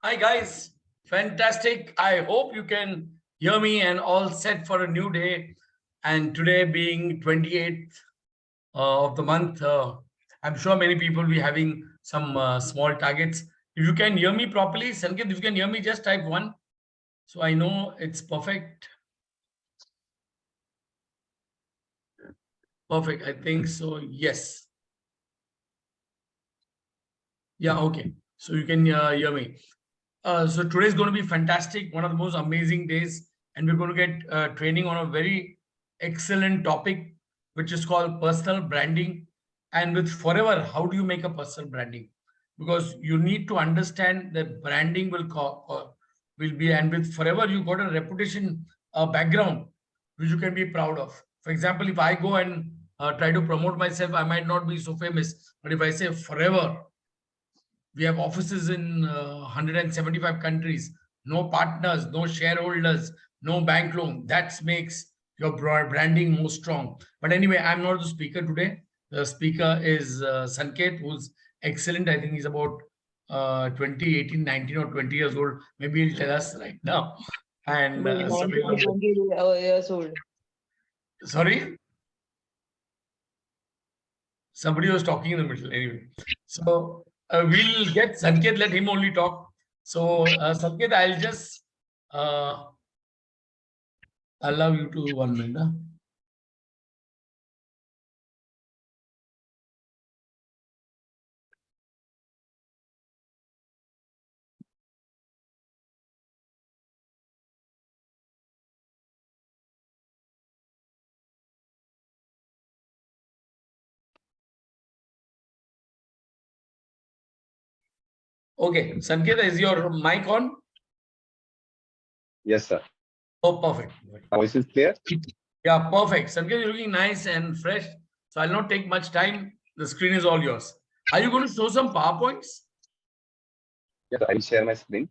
Hi guys, fantastic. I hope you can hear me and all set for a new day. And today being 28th of the month, I'm sure many people will be having some small targets. If you can hear me properly, Sanket, if you can hear me, just type one. So I know it's perfect. Perfect. I think so. Yes. Yeah. Okay. So you can hear me. So today is going to be fantastic, one of the most amazing days, and we're going to get training on a very excellent topic, which is called personal branding. And with Forever, how do you make a personal branding? Because you need to understand that branding will be, and with Forever, you got a reputation, a background, which you can be proud of. For example, if I go and try to promote myself, I might not be so famous, but if I say Forever, we have offices in 175 countries, no partners, no shareholders, no bank loan. That makes your branding more strong. But anyway, I'm not the speaker today. The speaker is Sanket, who's excellent. I think he's about 20, 18, 19 or 20 years old. Maybe he'll tell us right now. And Maybe 19 to 20 years old. sorry, somebody was talking in the middle. Anyway, so we'll get Sanket, let him only talk. So, Sanket, I'll just uh, allow you to 1 minute. Huh? Okay, Sanket, is your mic on? Yes, sir. Oh, perfect. Voice is clear? Yeah, perfect. Sanket, you're looking nice and fresh. So I'll not take much time. The screen is all yours. Are you going to show some PowerPoints? Yes, I'll share my screen.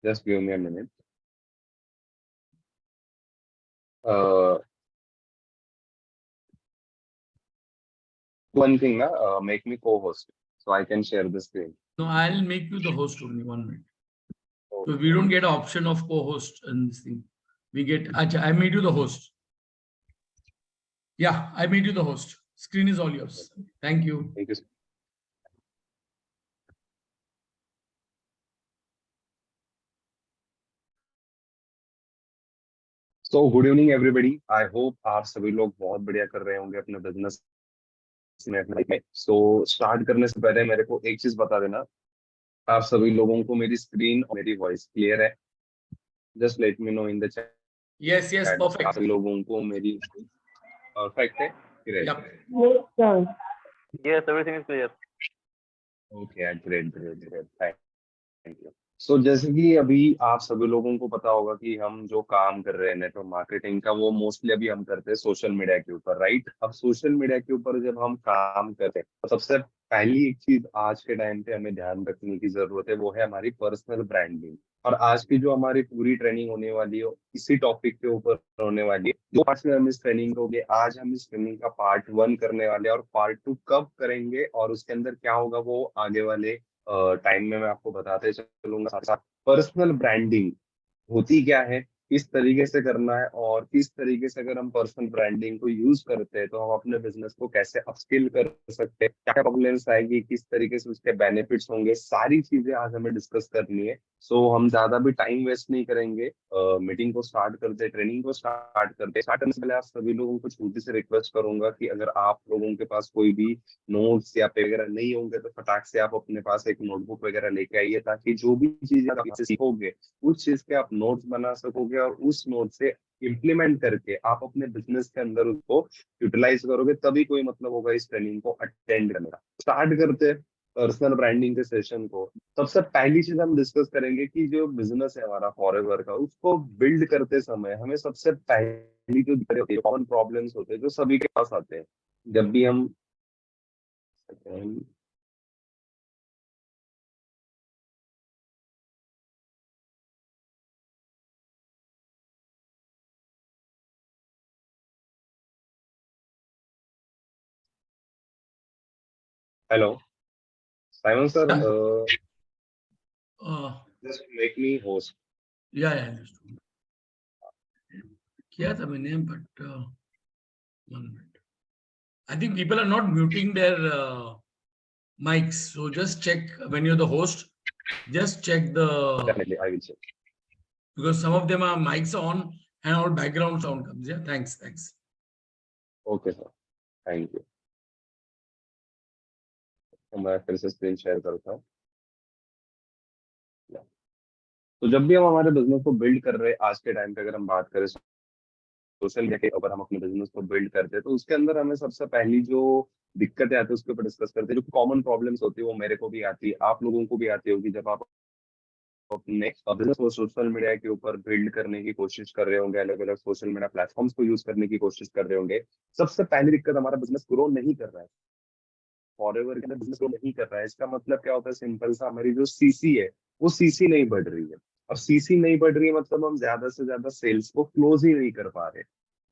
Just give me a minute. One thing, make me co-host so I can share the screen. No, I'll make you the host only. 1 minute. Okay. So we don't get an option of co-host in this thing. We get, I made you the host. Yeah, I made you the host. Screen is all yours. Thank you. Thank you, sir. So good evening everybody I hope आप सभी लोग बहुत बढ़िया कर रहे होंगे अपने business में अपने लाइफ में सो स्टार्ट करने से पहले मेरे को एक चीज बता देना आप सभी लोगों को मेरी स्क्रीन और मेरी वॉइस क्लियर है just let me know in the chat Yes, yes, आप perfect. सभी लोगों को मेरी परफेक्ट है Yep. Yes, sir. Yes, everything is clear. Okay great great great thank you so जैसे कि अभी आप सभी लोगों को पता होगा कि हम जो काम कर रहे हैं नेटवर्क मार्केटिंग का वो मोस्टली अभी हम करते हैं सोशल मीडिया के ऊपर राइट अब सोशल मीडिया के ऊपर जब हम काम करते हैं तो सबसे पहली एक चीज आज के टाइम पे हमें ध्यान रखने की जरूरत है वो है हमारी पर्सनल ब्रांडिंग और आज की जो हमारी पूरी ट्रेनिंग होने वाली है इसी टॉपिक के ऊपर होने वाली है 2 पार्ट्स में हम इस ट्रेनिंग को आज हम इस ट्रेनिंग का पार्ट 1 करने वाले हैं और पार्ट 2 कब करेंगे और उसके अंदर क्या होगा वो आगे वाले टाइम में मैं आपको बताते चलूंगा साथ साथ पर्सनल ब्रांडिंग होती क्या है किस तरीके से करना है और किस तरीके से अगर हम पर्सनल ब्रांडिंग को यूज करते हैं तो हम अपने बिजनेस को कैसे अपस्किल कर सकते हैं क्या प्रॉब्लम्स आएगी किस तरीके से उसके बेनिफिट्स होंगे सारी चीजें आज हमें डिस्कस करनी है सो हम ज्यादा भी टाइम वेस्ट नहीं करेंगे मीटिंग को स्टार्ट करते ट्रेनिंग को स्टार्ट करते स्टार्ट करने से पहले आप सभी लोगों को छोटी सी रिक्वेस्ट करूंगा कि अगर आप लोगों के पास कोई भी नोट्स या पेन वगैरह नहीं होंगे तो फटाक से आप अपने पास एक नोटबुक वगैरह लेके आइए ताकि जो भी चीजें आप इससे सीखोगे उस चीज के आप नोट्स बना सकोगे और उस नोट से इम्प्लीमेंट करके आप अपने बिजनेस के अंदर उसको यूटिलाइज करोगे तभी कोई मतलब होगा इस ट्रेनिंग को अटेंड करने का स्टार्ट करते हैं पर्सनल ब्रांडिंग के सेशन को सबसे पहली चीज हम डिस्कस करेंगे कि जो बिजनेस है हमारा फॉरएवर का उसको बिल्ड करते समय हमें सबसे पहली जो कॉमन प्रॉब्लम्स होते हैं जो सभी के पास आते हैं जब भी हम hello Simon sir just make me host. Yeah, किया था मैंने, but 1 minute. I think people are not muting their mics, so just check when you're the host. Just check Definitely, I will check. because some of them are mics on and our background sound comes. Yeah, thanks. Okay sir, thank you. तो मैं फिर से screen share करता हूँ। तो जब भी हम हमारे बिजनेस को बिल्ड कर रहे हैं, आज के टाइम पे अगर हम बात करें सोशल मीडिया के ऊपर, हम अपने बिजनेस को बिल्ड करते हैं, तो उसके अंदर हमें सबसे पहली जो दिक्कतें आती है उसके ऊपर डिस्कस करते हैं। जो कॉमन प्रॉब्लम्स होती है वो मेरे को भी आती है, आप लोगों को भी आती होगी। जब आप अपने बिजनेस को सोशल मीडिया के ऊपर बिल्ड करने की कोशिश कर रहे होंगे, अलग अलग सोशल मीडिया प्लेटफॉर्म्स को यूज करने की कोशिश कर रहे होंगे, सबसे पहली दिक्कत, हमारा बिजनेस ग्रो नहीं कर रहा है। फॉरएवर के अंदर बिजनेस ग्रो नहीं कर रहा है, इसका मतलब क्या होता है? सिंपल सा, हमारी जो सीसी है वो सीसी नहीं बढ़ रही है। अब सीसी नहीं बढ़ रही है मतलब हम ज्यादा से ज्यादा सेल्स को क्लोज ही नहीं कर पा रहे।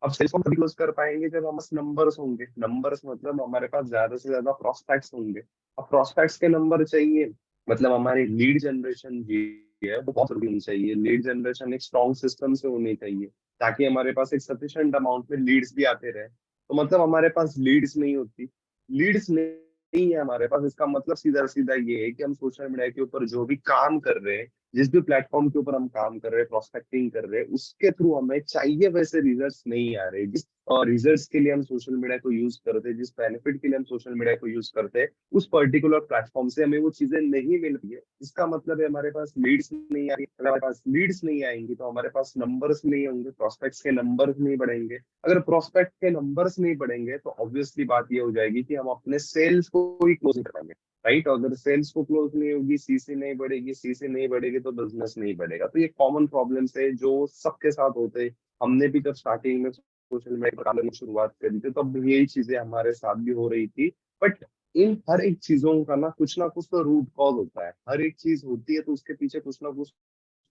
अब सेल्स को क्लोज कर पाएंगे जब हमारे नंबर्स होंगे। नंबर्स मतलब हमारे पास ज्यादा से ज्यादा प्रोस्पेक्ट्स होंगे। अब प्रोस्पेक्ट्स के नंबर चाहिए मतलब हमारी लीड जनरेशन जी है वो बहुत जरूरी होनी चाहिए। लीड जनरेशन एक स्ट्रॉन्ग सिस्टम से होनी चाहिए ताकि हमारे पास एक सफिशिएंट अमाउंट में लीड्स भी आते रहे। तो मतलब हमारे पास लीड्स नहीं होती, लीड्स नहीं है हमारे पास, इसका मतलब सीधा सीधा ये है कि हम सोशल मीडिया के ऊपर जो भी काम कर रहे हैं, जिस भी प्लेटफॉर्म के ऊपर हम काम कर रहे हैं, प्रोस्पेक्टिंग कर रहे हैं, उसके थ्रू हमें चाहिए वैसे रिजल्ट्स नहीं आ रहे। जिस रिजल्ट्स के लिए हम सोशल मीडिया को यूज करते हैं, जिस बेनिफिट के लिए हम सोशल मीडिया को यूज करते हैं, उस पर्टिकुलर प्लेटफॉर्म से हमें वो चीजें नहीं मिल रही है। इसका मतलब है हमारे पास लीड्स नहीं आ रही। अगर हमारे पास लीड्स नहीं आएंगी तो हमारे पास नंबर्स नहीं होंगे, प्रोस्पेक्ट्स के नंबर्स नहीं बढ़ेंगे। अगर प्रोस्पेक्ट के नंबर्स नहीं बढ़ेंगे तो ऑब्वियसली बात ये हो जाएगी कि हम अपने सेल्स को ही क्लोज नहीं कर पाएंगे। राइट, अगर सेल्स को क्लोज नहीं होगी, सीसी नहीं बढ़ेगी, सीसी नहीं बढ़ेगी तो बिजनेस नहीं बढ़ेगा। तो ये कॉमन प्रॉब्लम्स है जो सबके साथ होते हैं। हमने भी जब स्टार्टिंग में सोशल मीडिया पर काम करने की शुरुआत करी थी तब यही चीजें हमारे साथ भी हो रही थी। बट इन हर एक चीजों का ना कुछ तो रूट कॉज होता है। हर एक चीज होती है तो उसके पीछे कुछ ना कुछ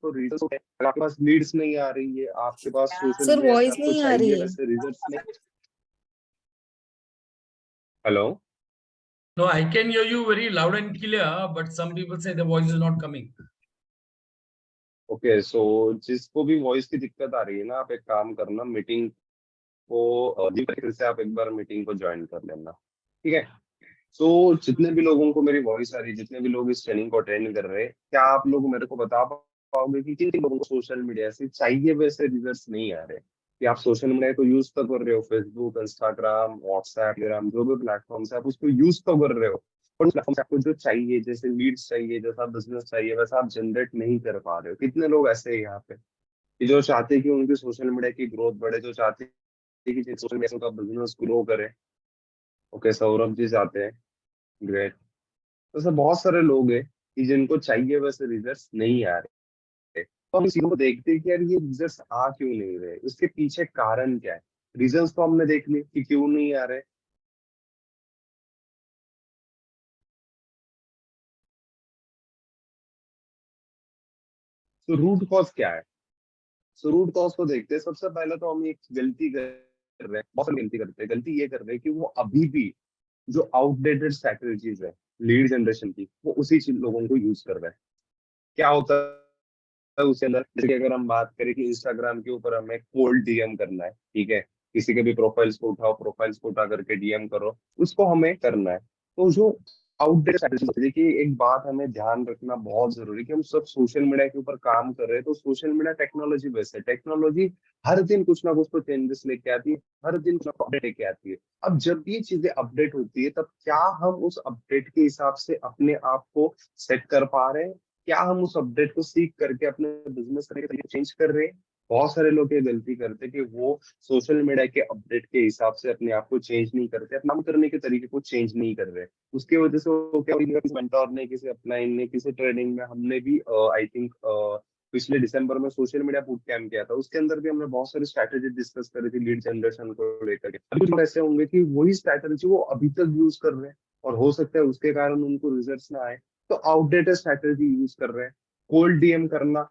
तो रीजन होते हैं। अगर आपके पास लीड्स नहीं आ रही है, आपके पास सोशल सर मीडिया से वॉइस आपको नहीं आ चाहिए रही है। वैसे रिजल्ट्स नहीं। Hello, No, I can hear you very loud and clear, but some people say the voice is not coming. Okay, so जिसको भी वॉइस की दिक्कत आ रही है ना, आप एक काम करना, मीटिंग को leave करके फिर से आप एक बार मीटिंग को ज्वाइन कर लेना, ठीक है? सो जितने भी लोगों को मेरी वॉइस आ रही है, जितने भी लोग इस ट्रेनिंग को अटेंड कर रहे हैं, क्या आप लोग मेरे को बता पाओगे कि किन किन लोगों को सोशल मीडिया से चाहिए वैसे रिजल्ट्स नहीं आ रहे? कि आप सोशल मीडिया को यूज तो कर रहे हो, फेसबुक, इंस्टाग्राम, व्हाट्सएप, टेलीग्राम, जो भी प्लेटफॉर्म है आप उसको यूज तो कर रहे हो, पर उस प्लेटफॉर्म से आपको जो चाहिए, जैसे लीड्स चाहिए, जैसा बिजनेस चाहिए, वैसा आप जनरेट नहीं कर पा रहे हो। कितने लोग ऐसे हैं यहाँ पे कि जो चाहते हैं कि उनकी सोशल मीडिया की ग्रोथ बढ़े, जो चाहते हैं कि सोशल मीडिया का बिजनेस ग्रो करे? ओके, सौरभ जी चाहते हैं, ग्रेट। तो ऐसे बहुत सारे लोग हैं कि जिनको चाहिए वैसे रिजल्ट्स नहीं आ रहे। तो हम इस चीजों को देखते हैं कि यार ये रिजल्ट्स आ क्यों नहीं रहे, इसके पीछे कारण क्या है। रीजंस तो हमने देख लिए कि क्यों नहीं आ रहे। तो रूट कॉज क्या है? सो रूट कॉज को देखते हैं। सबसे पहले तो हम एक गलती कर रहे हैं, बहुत सारी गलती करते हैं। गलती ये कर रहे हैं कि वो अभी भी जो आउटडेटेड स्ट्रैटेजीज है लीड जनरेशन की, वो उसी लोगों को यूज कर रहे हैं। क्या होता है उसके अंदर? जैसे कि अगर हम बात करें कि इंस्टाग्राम के ऊपर हमें कोल्ड डीएम करना है, ठीक है, किसी के भी प्रोफाइल्स को उठाओ, प्रोफाइल्स को उठा करके डीएम करो, उसको हमें करना है। तो जो आउटडेट स्ट्रेटेजी होती है, देखिए एक बात हमें ध्यान रखना बहुत जरूरी है कि हम सब सोशल मीडिया के ऊपर काम कर रहे हैं। तो सोशल मीडिया टेक्नोलॉजी वैसे टेक्नोलॉजी हर दिन कुछ ना कुछ तो चेंजेस लेके आती है, हर दिन कुछ अपडेट लेके आती है। अब जब ये चीजें अपडेट होती है तब क्या हम उस अपडेट के हिसाब से अपने आप को सेट कर पा रहे हैं? क्या हम उस अपडेट को सीख करके अपने बिजनेस करने के तरीके चेंज कर रहे हैं? बहुत सारे लोग ये गलती करते हैं कि वो सोशल मीडिया के अपडेट के हिसाब से अपने आप को चेंज नहीं करते, अपना काम करने के तरीके को चेंज नहीं कर रहे। उसकी वजह से वो क्या, किसी मेंटोर ने, किसी अपलाइन ने, किसी ट्रेनिंग में, हमने भी आई थिंक पिछले दिसंबर में सोशल मीडिया बूट कैम्प किया था, उसके अंदर भी हमने बहुत सारी स्ट्रैटेजी डिस्कस करी थी लीड जनरेशन को लेकर के। अभी कुछ ऐसे होंगे कि वही स्ट्रैटेजी वो अभी तक यूज कर रहे हैं और हो सकता है उसके कारण उनको रिजल्ट्स ना आए। तो आउटडेटेड स्ट्रैटेजी यूज कर रहे हैं। कोल्ड डीएम करना,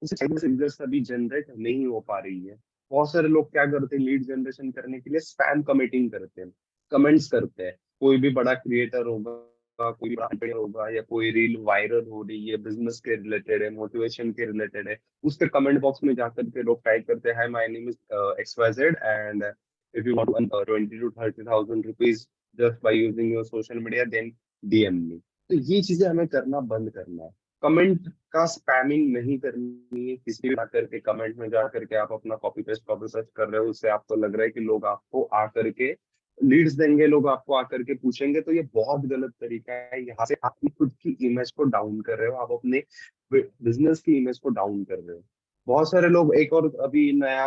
उससे रिजल्ट्स अभी जनरेट नहीं हो पा रही है। बहुत सारे लोग क्या करते हैं, लीड जनरेशन करने के लिए स्पैम कमेंटिंग करते हैं, कमेंट्स करते हैं। कोई भी बड़ा क्रिएटर होगा, कोई भी entrepreneur होगा या कोई रील वायरल हो रही है, बिजनेस के रिलेटेड है, मोटिवेशन के रिलेटेड है, उसके कमेंट बॉक्स में जाकर के लोग टाइप करते हैं, hi my name is XYZ and if you want to earn 20 to 30,000 rupees just by using your social media then DM me. तो ये चीजें हमें करना बंद करना है। कमेंट का स्पैमिंग नहीं करनी है। किसी भी आकर के कमेंट में जा करके आप अपना कॉपी पेस्ट कर रहे हो, उससे आपको लग रहा है कि लोग आपको आकर के लीड्स देंगे, लोग आपको आकर के पूछेंगे, तो ये बहुत गलत तरीका है। यहाँ से आप खुद की इमेज को डाउन कर रहे हो, आप अपने बिजनेस की इमेज को डाउन कर रहे हो। बहुत सारे लोग, एक और अभी नया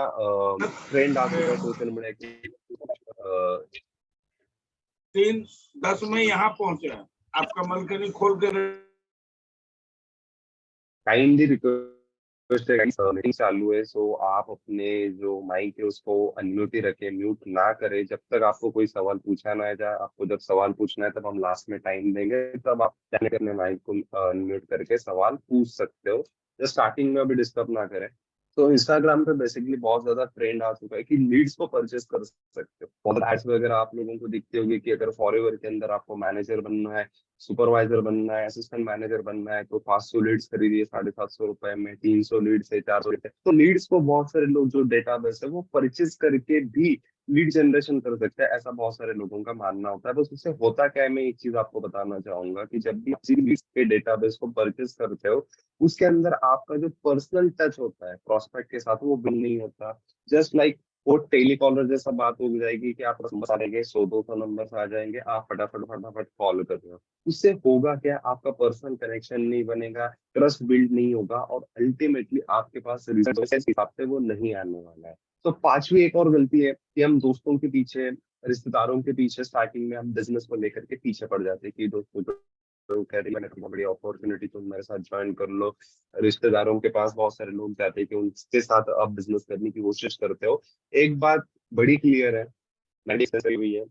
ट्रेंड आ चुका है सोशल मीडिया की, 3:10 में यहाँ पहुंचे हैं, आपका मलकनी खोल कर काइंडली रिक्वेस्ट है, मीटिंग चालू है, सो आप अपने जो माइक है उसको अनम्यूट ही रखें, म्यूट ना करें जब तक आपको कोई सवाल पूछा ना जाए। आपको जब सवाल पूछना है तब हम लास्ट में टाइम देंगे, तब आप जाने अपने माइक को अनम्यूट करके सवाल पूछ सकते हो। जस्ट स्टार्टिंग में अभी डिस्टर्ब ना करें। तो इंस्टाग्राम पे बेसिकली बहुत ज्यादा ट्रेंड आ चुका है कि लीड्स को परचेस कर सकते हो। और एड्स वगैरह आप लोगों को दिखती होगी कि अगर फॉरएवर के अंदर आपको मैनेजर बनना है, सुपरवाइजर बनना है, असिस्टेंट मैनेजर बनना है, तो 500 लीड्स खरीदिए 750 रुपए में, 300 लीड्स है, 400 लीड्स है। तो लीड्स को बहुत सारे लोग जो डेटाबेस है वो परचेज करके भी लीड जनरेशन कर सकते हैं, ऐसा बहुत सारे लोगों का मानना होता है। बस उससे होता क्या है, मैं एक चीज आपको बताना चाहूंगा कि जब भी किसी लीड्स के डेटाबेस को परचेज करते हो, उसके अंदर आपका जो पर्सनल टच होता है प्रॉस्पेक्ट के साथ, वो बिल्ड नहीं होता। जस्ट लाइक वो टेलीकॉलर जैसा बात हो जाएगी कि आप नंबर आ जाएंगे, 100-200 नंबर आ जाएंगे, आप फटाफट फटाफट कॉल कर रहे हो। उससे होगा क्या, आपका पर्सनल कनेक्शन नहीं बनेगा, ट्रस्ट बिल्ड नहीं होगा, और अल्टीमेटली आपके पास रिजल्ट हिसाब से वो नहीं आने वाला है। तो पांचवी एक और गलती है कि हम दोस्तों के पीछे, रिश्तेदारों के पीछे स्टार्टिंग में हम बिजनेस को लेकर के पीछे पड़ जाते हैं कि दोस्तों जो कह रही है मैंने बहुत बड़ी अपॉर्चुनिटी, तुम मेरे साथ ज्वाइन कर लो। रिश्तेदारों के पास बहुत सारे लोग जाते हैं कि उनके साथ आप बिजनेस करने की कोशिश करते हो। एक बात बड़ी क्लियर है, मैंने डिस्कस हुई है,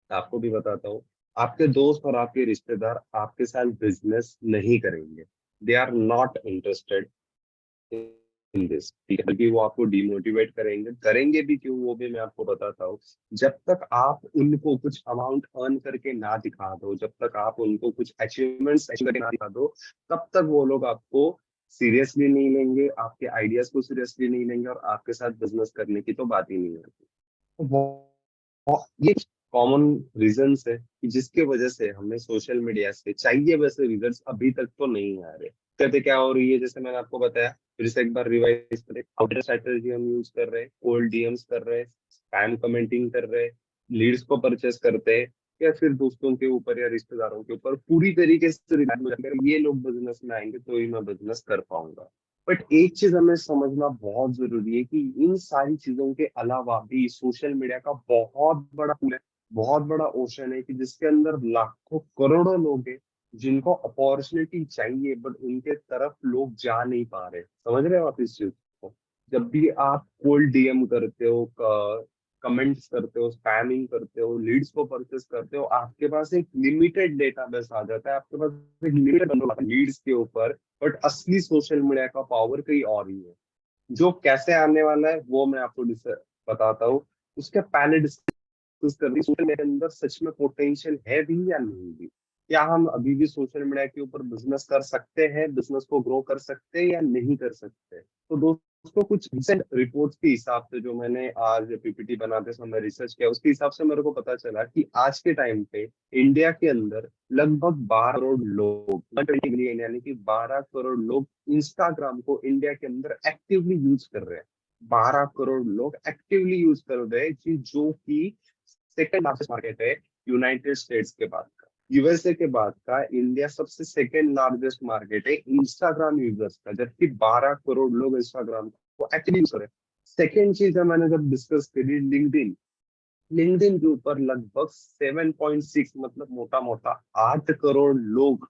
आपको भी बताता हूँ, आपके दोस्त और आपके रिश्तेदार आपके साथ बिजनेस नहीं करेंगे। They are not interested in this, ठीक है, बल्कि वो आपको डिमोटिवेट करेंगे। करेंगे भी क्यों, वो भी मैं आपको बताता हूँ। जब तक आप उनको कुछ अमाउंट अर्न करके ना दिखा दो, जब तक आप उनको कुछ अचीवमेंट्स अचीव करके ना दिखा दो, तब तक वो लोग आपको सीरियसली नहीं लेंगे, आपके आइडियाज को सीरियसली नहीं लेंगे, और आपके साथ बिजनेस करने की तो बात ही नहीं होती। ये कॉमन रीजंस है कि जिसके वजह से हमें सोशल मीडिया से चाहिए वैसे रिजल्ट्स अभी तक तो नहीं आ रहे। कहते क्या हो रही है, जैसे मैंने आपको बताया, फिर से एक बार रिवाइज करें, आउटर स्ट्रेटजी हम यूज कर रहे हैं, कोल्ड DMs कर रहे हैं, स्पैम कमेंटिंग कर रहे हैं, लीड्स को परचेस करते हैं, या फिर दोस्तों के ऊपर या रिश्तेदारों के ऊपर पूरी तरीके से ये लोग बिजनेस में आएंगे तो ही मैं बिजनेस कर पाऊंगा। बट एक चीज हमें समझना बहुत जरूरी है कि इन सारी चीजों के अलावा भी सोशल मीडिया का बहुत बड़ा पूल है, बहुत बड़ा ओशन है, कि जिसके अंदर लाखों करोड़ों लोग हैं जिनको अपॉर्चुनिटी चाहिए, बट उनके तरफ लोग जा नहीं पा रहे। समझ रहे हो आप इस चीज को? जब भी आप कोल्ड DM करते हो, कमेंट्स करते हो, स्पैमिंग करते हो, लीड्स को परचेस करते हो, आपके पास एक लिमिटेड डेटाबेस आ जाता है, आपके पास एक लिमिटेड लीड्स के ऊपर, बट असली सोशल मीडिया का पावर कहीं और ही है। जो कैसे आने वाला है वो मैं आपको बताता हूँ। उसके पहले डिस्कस कर रही सोशल मीडिया के अंदर सच में पोटेंशियल है भी या नहीं भी। क्या हम अभी भी सोशल मीडिया के ऊपर बिजनेस कर सकते हैं, बिजनेस को ग्रो कर सकते हैं या नहीं कर सकते? तो दोस्तों, कुछ रिसेंट रिपोर्ट्स के हिसाब से, जो मैंने आज PPT बनाते समय रिसर्च किया, उसके हिसाब से मेरे को पता चला कि आज के टाइम पे इंडिया के अंदर लगभग 12 करोड़ लोग, 120 मिलियन, यानी कि 12 करोड़ लोग इंस्टाग्राम को इंडिया के अंदर एक्टिवली यूज कर रहे हैं। 12 करोड़ लोग एक्टिवली यूज कर रहे हैं, जो कि सेकंड लार्जेस्ट मार्केट है यूनाइटेड स्टेट्स के बाद का। USA के बाद का इंडिया सबसे सेकंड लार्जेस्ट मार्केट है इंस्टाग्राम यूजर्स का, जबकि 12 करोड़ लोग इंस्टाग्राम को एक्टिवली यूज कर रहे हैं। सेकेंड चीज है, मैंने जब डिस्कस करी लिंक्डइन, लिंक्डइन के ऊपर लगभग 7.6, मतलब मोटा मोटा 8 करोड़ लोग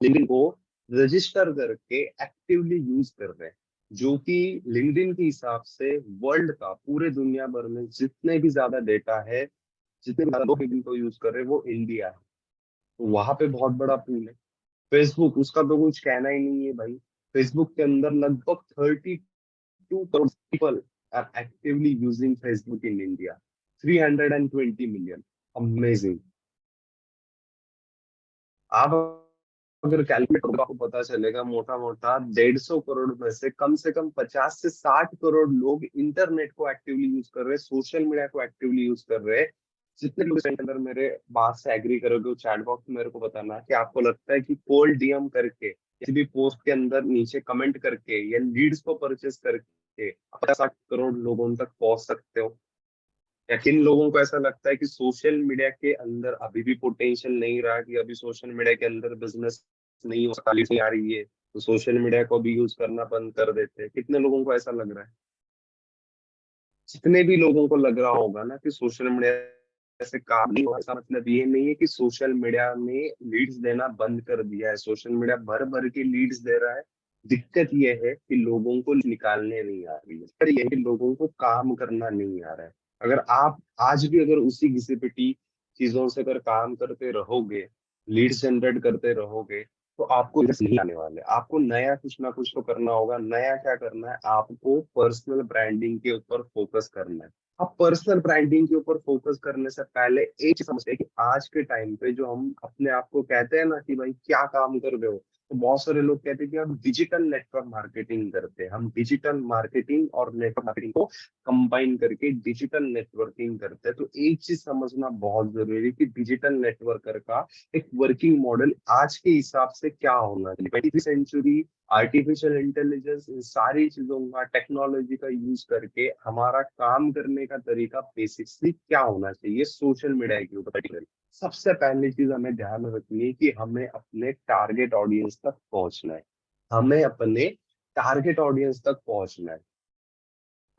लिंक्डइन को रजिस्टर करके एक्टिवली यूज कर रहे हैं, जो कि लिंक्डइन के हिसाब से वर्ल्ड का, पूरे दुनिया भर में जितने भी ज्यादा डेटा है, जितने भी ज्यादा लोग लिंक्डइन को यूज कर रहे हैं, वो इंडिया है। तो वहां पे बहुत बड़ा पूल है। फेसबुक, उसका तो कुछ कहना ही नहीं है भाई। फेसबुक के अंदर लगभग 32 crore people are actively using Facebook in India, 320 million. Amazing. आप अगर कैलकुलेट करोगे आपको पता चलेगा मोटा मोटा 150 करोड़ में से कम 50 से 60 करोड़ लोग इंटरनेट को एक्टिवली यूज कर रहे हैं, सोशल मीडिया को एक्टिवली यूज कर रहे हैं। जितने लोग इसके अंदर मेरे बात से एग्री करोगे चैट बॉक्स में मेरे को बताना कि आपको लगता है कि कोल्ड डीएम करके किसी भी पोस्ट के अंदर नीचे कमेंट करके या लीड्स को परचेस करके 50-60 करोड़ लोगों तक पहुंच सकते हो? या किन लोगों को ऐसा लगता है कि सोशल मीडिया के अंदर अभी भी पोटेंशियल नहीं रहा, कि अभी सोशल मीडिया के अंदर बिजनेस नहीं हो सकता, नहीं आ रही है, तो सोशल मीडिया को भी यूज करना बंद कर देते हैं? कितने लोगों को ऐसा लग रहा है? जितने भी लोगों को लग रहा होगा ना कि सोशल मीडिया से काम नहीं हुआ, इसका मतलब ये नहीं है कि सोशल मीडिया ने लीड्स देना बंद कर दिया है। सोशल मीडिया भर भर के लीड्स दे रहा है। दिक्कत ये है कि लोगों को निकालने नहीं आ रही है, पर ये है कि लोगों को काम करना नहीं आ रहा है। अगर आप आज भी अगर उसी घिसी-पिटी चीजों से अगर काम करते रहोगे, लीड्स जनरेट करते रहोगे, तो आपको रिजल्ट्स नहीं आने वाले। आपको नया कुछ ना कुछ तो करना होगा। नया क्या करना है? आपको पर्सनल ब्रांडिंग के ऊपर फोकस करना है। अब पर्सनल ब्रांडिंग के ऊपर फोकस करने से पहले एक चीज समझते हैं कि आज के टाइम पे जो हम अपने आप को कहते हैं ना कि भाई क्या काम कर रहे हो, तो बहुत सारे लोग कहते हैं कि हम डिजिटल नेटवर्क मार्केटिंग करते हैं। हम डिजिटल मार्केटिंग और नेटवर्क मार्केटिंग को कंबाइन करके डिजिटल नेटवर्किंग करते हैं। तो एक चीज समझना बहुत जरूरी है कि डिजिटल नेटवर्कर का एक वर्किंग मॉडल आज के हिसाब से क्या होना चाहिए। 21वीं सेंचुरी, आर्टिफिशियल इंटेलिजेंस, इन सारी चीजों का, टेक्नोलॉजी का यूज करके हमारा काम करने का तरीका बेसिकली क्या होना चाहिए सोशल मीडिया के ऊपर particularly। सबसे पहली चीज हमें ध्यान रखनी है कि हमें अपने टारगेट ऑडियंस तक पहुंचना है। हमें अपने टारगेट ऑडियंस तक पहुंचना है।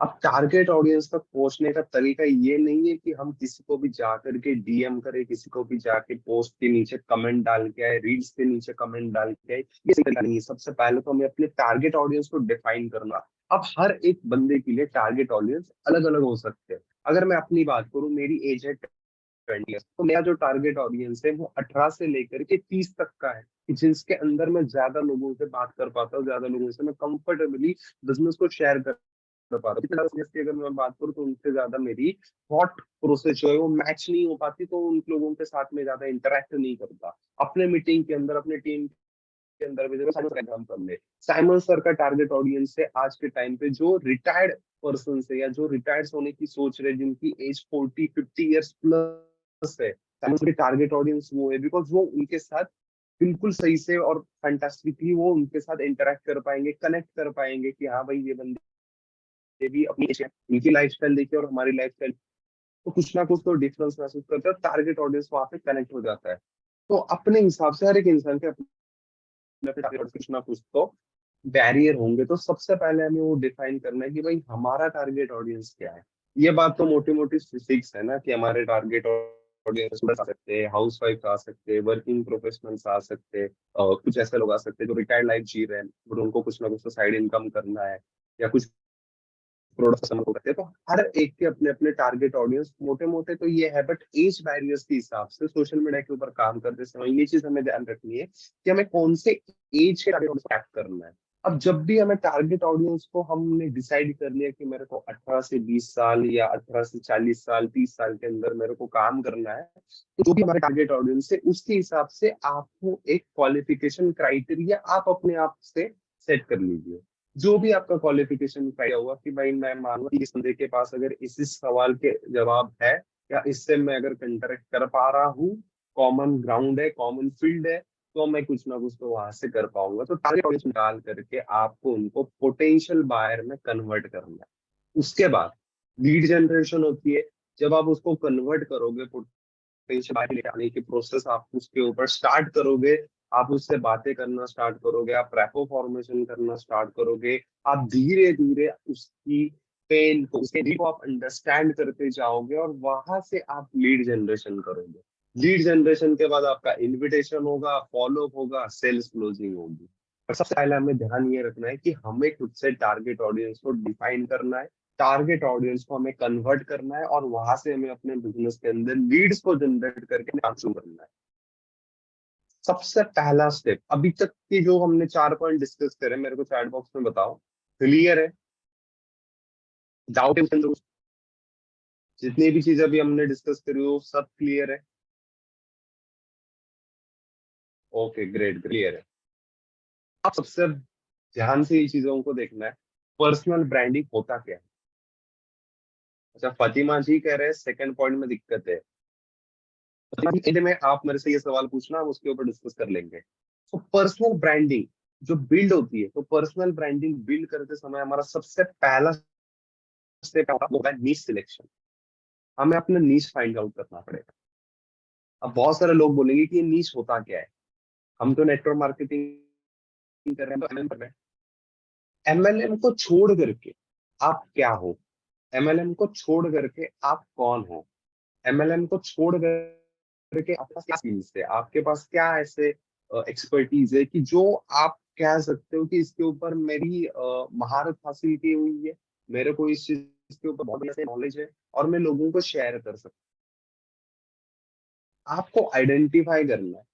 अब टारगेट ऑडियंस तक पहुंचने का तरीका ये नहीं है कि हम किसी को भी जाकर के डीएम करें, किसी को भी जाके पोस्ट के नीचे कमेंट डाल के आए, रील्स के नीचे कमेंट डाल के आए, ये सही तरीका नहीं है। सबसे पहले तो हमें अपने टारगेट ऑडियंस को डिफाइन करना। अब हर एक बंदे के लिए टारगेट ऑडियंस अलग अलग हो सकते हैं। अगर मैं अपनी बात करूं, मेरी एज है 20 ईयर्स, तो मेरा जो टारगेट ऑडियंस है वो 18 से लेकर के 30 तक का है, कि जिसके अंदर मैं ज्यादा लोगों से बात कर पाता हूँ, ज्यादा लोगों से मैं कंफर्टेबली बिजनेस को शेयर कर पा रहा हूँ। इतना सीरियसली अगर मैं बात करूँ तो उनसे ज्यादा मेरी थॉट प्रोसेस जो है वो मैच नहीं हो पाती, तो उन लोगों के साथ में ज्यादा इंटरेक्ट नहीं करता। अपने मीटिंग के अंदर, अपने टीम के अंदर भी देखो, साइमन एग्जांपल ले, साइमन सर का टारगेट ऑडियंस है आज के टाइम पे जो रिटायर्ड पर्सन है या जो रिटायर्ड होने की सोच रहे, जिनकी एज 40-50 ईयर्स प्लस है। साइमन सर के टारगेट ऑडियंस वो है, बिकॉज वो उनके साथ बिल्कुल सही से और फैंटास्टिकली वो उनके साथ इंटरेक्ट कर पाएंगे, कनेक्ट कर पाएंगे कि हाँ भाई ये बंदे भी अपनी इनकी लाइफस्टाइल देखिए और हमारी लाइफस्टाइल, तो कुछ ना कुछ तो डिफरेंस महसूस करते हैं। टारगेट ऑडियंस वहां पे कनेक्ट हो जाता है। तो अपने हिसाब से हर एक इंसान के अपने कुछ ना कुछ तो बैरियर होंगे। तो सबसे पहले हमें वो डिफाइन करना है कि भाई हमारा टारगेट ऑडियंस क्या है। ये बात तो मोटी मोटी फिजिक्स है ना कि हमारे टारगेट ऑडियंस आ सकते हैं, हाउस वाइफ आ सकते हैं, वर्किंग प्रोफेशनल्स आ सकते हैं, कुछ ऐसे लोग आ सकते हैं जो रिटायर्ड लाइफ जी रहे हैं और उनको कुछ ना कुछ तो साइड इनकम करना है, या कुछ प्रोडक्ट समझ करते हैं। तो हर एक के अपने अपने टारगेट ऑडियंस मोटे मोटे तो ये है, बट एज बैरियर्स के हिसाब से सोशल मीडिया के ऊपर काम करते समय ये चीज हमें ध्यान रखनी है कि हमें कौन से एज के टारगेट ऑडियंस को टैप करना है। अब जब भी हमें टारगेट ऑडियंस को हमने डिसाइड कर लिया कि मेरे को 18 से 20 साल या 18 से 40 साल 30 साल के अंदर मेरे को काम करना है, तो जो भी हमारे टारगेट ऑडियंस है उसके हिसाब से आपको एक क्वालिफिकेशन क्राइटेरिया आप अपने आप से सेट कर लीजिए। जो भी आपका क्वालिफिकेशन क्राइटेरिया होगा कि भाई मैं मानूंगा कि इस बंदे के पास अगर इस सवाल के जवाब है या इससे मैं अगर कंटरेक्ट कर पा रहा हूँ, कॉमन ग्राउंड है, कॉमन फील्ड है, तो मैं कुछ ना कुछ तो वहां से कर पाऊंगा। तो टारगेट ऑडियंस निकाल करके आपको उनको पोटेंशियल बायर में कन्वर्ट करना है। उसके बाद लीड जनरेशन होती है। जब आप उसको कन्वर्ट करोगे, पोटेंशियल बायर लेके आने की प्रोसेस आप उसके ऊपर स्टार्ट करोगे, आप उससे बातें करना स्टार्ट करोगे, आप रैपो फॉर्मेशन करना स्टार्ट करोगे, आप धीरे धीरे उसकी पेन को, उसके नीड को आप अंडरस्टैंड करते जाओगे और वहां से आप लीड जनरेशन करोगे। लीड जनरेशन के बाद आपका इनविटेशन होगा, फॉलो अप होगा, सेल्स क्लोजिंग होगी। और सबसे पहले हमें ध्यान ये रखना है कि हमें खुद से टारगेट ऑडियंस को डिफाइन करना है, टारगेट ऑडियंस को हमें कन्वर्ट करना है और वहां से हमें अपने बिजनेस के अंदर लीड्स को जनरेट करके काम शुरू करना है। सबसे पहला स्टेप, अभी तक की जो हमने 4 पॉइंट डिस्कस करे, मेरे को चैट बॉक्स में बताओ, क्लियर है? डाउट है उसके अंदर? जितनी भी चीजें अभी हमने डिस्कस करी वो सब क्लियर है? ओके, ग्रेट, क्लियर है। आप सबसे ध्यान से ये चीजों को देखना है, पर्सनल ब्रांडिंग होता क्या है। अच्छा, फातिमा जी कह रहे हैं सेकंड पॉइंट में दिक्कत है। फातिमा जी, end में आप मेरे से ये सवाल पूछना, हम उसके ऊपर डिस्कस कर लेंगे। तो पर्सनल ब्रांडिंग जो बिल्ड होती है, तो पर्सनल ब्रांडिंग बिल्ड करते समय हमारा सबसे पहला स्टेप होगा नीश सिलेक्शन। हमें अपना नीश फाइंड आउट करना पड़ेगा। अब बहुत सारे लोग बोलेंगे कि ये नीश होता क्या है, हम तो नेटवर्क मार्केटिंग कर रहे हैं, तो एमएलएम कर रहे हैं। एमएलएम को छोड़ करके आप क्या हो, एमएलएम को छोड़ करके आप कौन हो, एमएलएम को छोड़ करके आपके पास क्या स्किल्स है, आपके पास क्या ऐसे एक्सपर्टीज है कि जो आप कह सकते हो कि इसके ऊपर मेरी महारत हासिल की हुई है, मेरे को इस चीज के ऊपर बहुत ऐसे नॉलेज है और मैं लोगों को शेयर कर सकता हूँ। आपको आइडेंटिफाई करना है,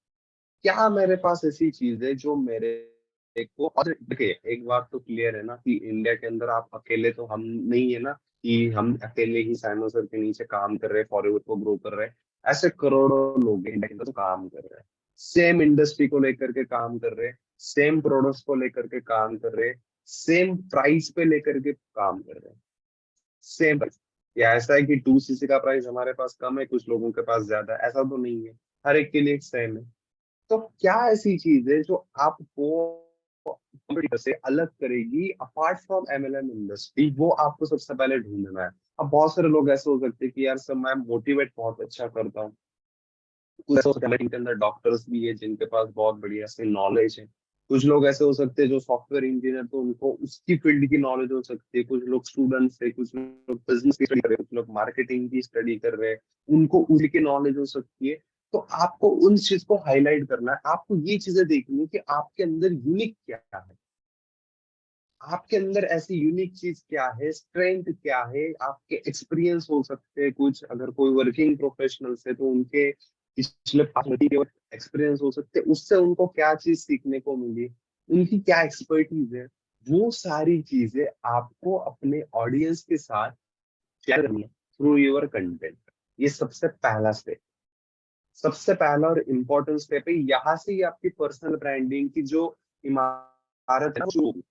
क्या मेरे पास ऐसी चीज है जो मेरे को, और देखिए एक बात तो क्लियर है ना कि इंडिया के अंदर आप अकेले तो हम नहीं है ना, कि हम अकेले ही साइमन सर के नीचे काम कर रहे हैं, फॉरएवर को ग्रो कर रहे हैं। ऐसे करोड़ों लोग हैं इंडिया के अंदर जो काम कर रहे हैं, सेम इंडस्ट्री को लेकर के काम कर रहे हैं, सेम प्रोडक्ट्स को लेकर के काम कर रहे हैं, सेम प्राइस पे लेकर के काम कर रहे हैं, सेम प्राइस। या ऐसा है कि 2 सीसी का प्राइस हमारे पास कम है, कुछ लोगों के पास ज्यादा है, ऐसा तो नहीं है, हर एक के लिए सेम है। तो क्या ऐसी चीज है जो आपको कंपटीटर से अलग करेगी अपार्ट फ्रॉम एमएलएम इंडस्ट्री, वो आपको सबसे पहले ढूंढना है। अब बहुत सारे लोग ऐसे हो सकते हैं कि यार सर मैं मोटिवेट बहुत अच्छा करता हूँ, कुछ ऐसे हो सकते हैं इनके अंदर डॉक्टर्स भी है जिनके पास बहुत बढ़िया से नॉलेज है, कुछ लोग ऐसे हो सकते हैं जो सॉफ्टवेयर इंजीनियर, तो उनको उसकी फील्ड की नॉलेज हो सकती है, कुछ लोग स्टूडेंट्स है, कुछ लोग बिजनेस की स्टडी कर रहे हैं, कुछ लोग मार्केटिंग की स्टडी कर रहे हैं, उनको उसकी नॉलेज हो सकती है। तो आपको उन चीज को हाईलाइट करना है, आपको ये चीजें देखनी है कि आपके अंदर यूनिक क्या है, आपके अंदर ऐसी यूनिक चीज क्या है, स्ट्रेंथ क्या है, आपके एक्सपीरियंस हो सकते हैं कुछ, अगर कोई वर्किंग प्रोफेशनल्स है तो उनके पिछले एक्सपीरियंस हो सकते हैं, उससे उनको क्या चीज सीखने को मिली, उनकी क्या एक्सपर्टीज है, वो सारी चीजें आपको अपने ऑडियंस के साथ शेयर करनी है थ्रू योर कंटेंट। ये सबसे पहला स्टेप, सबसे पहला और इम्पोर्टेंट स्टेप है। यहाँ से ही आपकी पर्सनल ब्रांडिंग की जो इमारत है ना, शुरू होगी,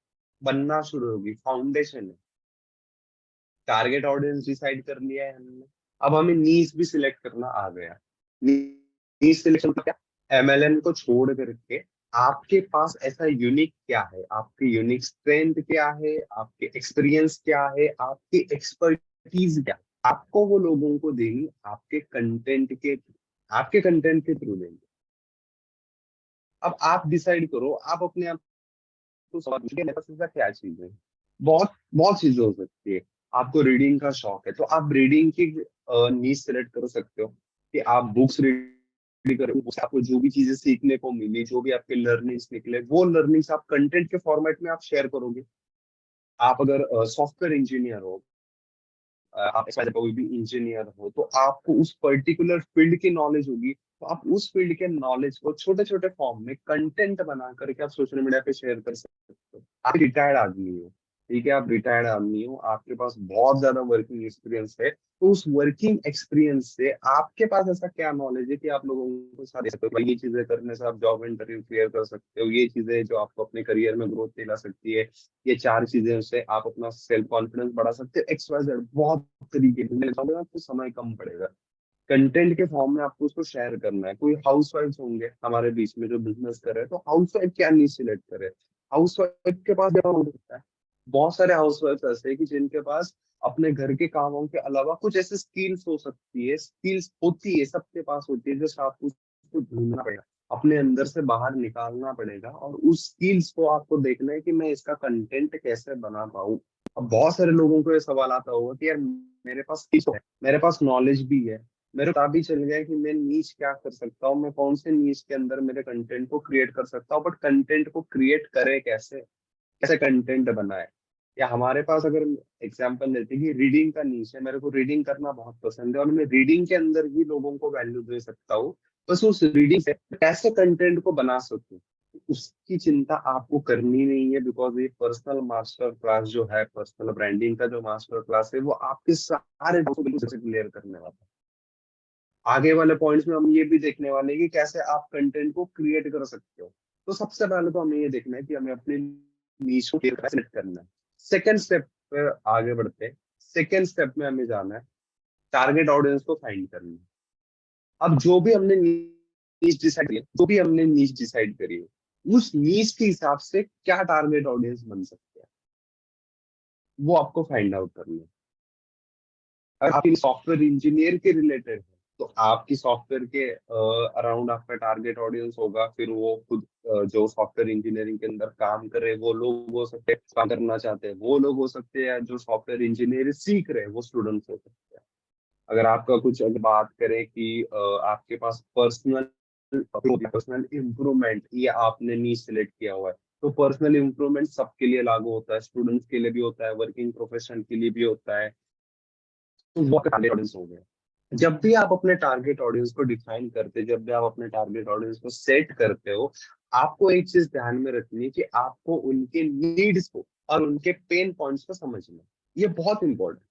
बनना शुरू होगी, फाउंडेशन है। टारगेट ऑडियंस डिसाइड कर लिया है हमने, अब हमें नीश भी सिलेक्ट करना आ गया। नीश सिलेक्शन क्या, एमएलएम को छोड़ करके आपके पास ऐसा यूनिक क्या है, आपकी यूनिक स्ट्रेंथ क्या है, आपके एक्सपीरियंस क्या है, आपकी एक्सपर्टीज क्या है, आपको वो लोगों को देनी आपके कंटेंट के थ्रू देंगे। अब आप डिसाइड करो, आप अपने आप को सवाल पूछिए, मेरे पास ऐसा क्या चीज है। बहुत बहुत चीजें हो सकती है। आपको रीडिंग का शौक है तो आप रीडिंग की नीश सेलेक्ट कर सकते हो, कि आप बुक्स रीड करो, उससे आपको जो भी चीजें सीखने को मिली, जो भी आपके लर्निंग्स निकले, वो लर्निंग्स आप कंटेंट के फॉर्मेट में आप शेयर करोगे। आप अगर सॉफ्टवेयर इंजीनियर हो, आप ऐसा कोई भी इंजीनियर हो, तो आपको उस पर्टिकुलर फील्ड की नॉलेज होगी, तो आप उस फील्ड के नॉलेज को छोटे छोटे फॉर्म में कंटेंट बना करके आप सोशल मीडिया पे शेयर कर सकते हो। आप रिटायर्ड आदमी हो, ठीक है, आप रिटायर्ड आदमी हो, आपके पास बहुत ज्यादा वर्किंग एक्सपीरियंस है, तो उस वर्किंग एक्सपीरियंस से आपके पास ऐसा क्या नॉलेज है कि आप लोगों को साथ सकते हो। ये चीजें करने से आप जॉब इंटरव्यू क्लियर कर सकते हो, ये चीजें जो आपको अपने करियर में ग्रोथ दिला सकती है, ये 4 चीजें से आप अपना सेल्फ कॉन्फिडेंस बढ़ा सकते हो, XYZ बहुत तरीके से आपको समय कम पड़ेगा। कंटेंट के फॉर्म में आपको उसको शेयर करना है। कोई हाउसवाइफ होंगे हमारे बीच में जो बिजनेस कर रहे हैं, तो हाउसवाइफ क्या नीड सिलेक्ट करे, हाउसवाइफ के पास क्या हो सकता है। बहुत सारे हाउसवाइफ ऐसे हैं कि जिनके पास अपने घर के कामों के अलावा कुछ ऐसे स्किल्स हो सकती है, स्किल्स होती है, सबके पास होती है, जो आपको उसको ढूंढना पड़ेगा, अपने अंदर से बाहर निकालना पड़ेगा, और उस स्किल्स को आपको देखना है कि मैं इसका कंटेंट कैसे बना पाऊँ। अब बहुत सारे लोगों को ये सवाल आता होगा कि यार मेरे पास स्किल्स है, मेरे पास नॉलेज भी है, मेरे को पता भी चल गया कि मैं नीच क्या कर सकता हूँ, मैं कौन से नीच के अंदर मेरे कंटेंट को क्रिएट कर सकता हूँ, बट कंटेंट को क्रिएट करे कैसे, कैसे कंटेंट बनाए। या हमारे पास अगर एग्जांपल लेते हैं कि रीडिंग का नीच है, मेरे को रीडिंग करना बहुत पसंद है और मैं रीडिंग के अंदर ही लोगों को वैल्यू दे सकता हूँ, बस उस रीडिंग से कैसे कंटेंट को बना सकूं, उसकी चिंता आपको करनी नहीं है। बिकॉज ये पर्सनल मास्टर क्लास जो है, पर्सनल ब्रांडिंग का जो मास्टर क्लास है, वो आपके सारे क्लियर करने वाला है। आगे वाले पॉइंट्स में हम ये भी देखने वाले हैं कि कैसे आप कंटेंट को क्रिएट कर सकते हो। तो सबसे पहले तो हमें ये देखना है कि हमें अपनी नीश को सेलेक्ट करना है। सेकंड स्टेप पे आगे बढ़ते हैं। सेकंड स्टेप में हमें जाना है टारगेट ऑडियंस को फाइंड करना है। अब जो भी हमने नीश डिसाइड किया, जो भी हमने नीश डिसाइड करी है, उस नीश के हिसाब से क्या टारगेट ऑडियंस बन सकते हैं वो आपको फाइंड आउट करना है। अगर आपकी सॉफ्टवेयर इंजीनियर के रिलेटेड है तो आपकी सॉफ्टवेयर के अराउंड आपका टारगेट ऑडियंस होगा। फिर वो खुद जो सॉफ्टवेयर इंजीनियरिंग के अंदर काम कर रहे हैं वो लोग हो सकते हैं, काम करना चाहते हैं वो लोग हो सकते हैं, जो सॉफ्टवेयर इंजीनियरिंग सीख रहे हैं वो स्टूडेंट्स हो सकते हैं। अगर आपका कुछ अगर बात करें कि आपके पास पर्सनल इम्प्रूवमेंट ये आपने नीड सेलेक्ट किया हुआ है, तो पर्सनल इम्प्रूवमेंट सबके लिए लागू होता है, स्टूडेंट्स के लिए भी होता है, वर्किंग प्रोफेशन के लिए भी होता है। तो वो टारगेट ऑडियंस हो गया। जब भी आप अपने टारगेट ऑडियंस को डिफाइन करते, जब भी आप अपने टारगेट ऑडियंस को सेट करते हो, आपको एक चीज ध्यान में रखनी है कि आपको उनके नीड्स को और उनके पेन पॉइंट्स को समझना है। ये बहुत इंपॉर्टेंट।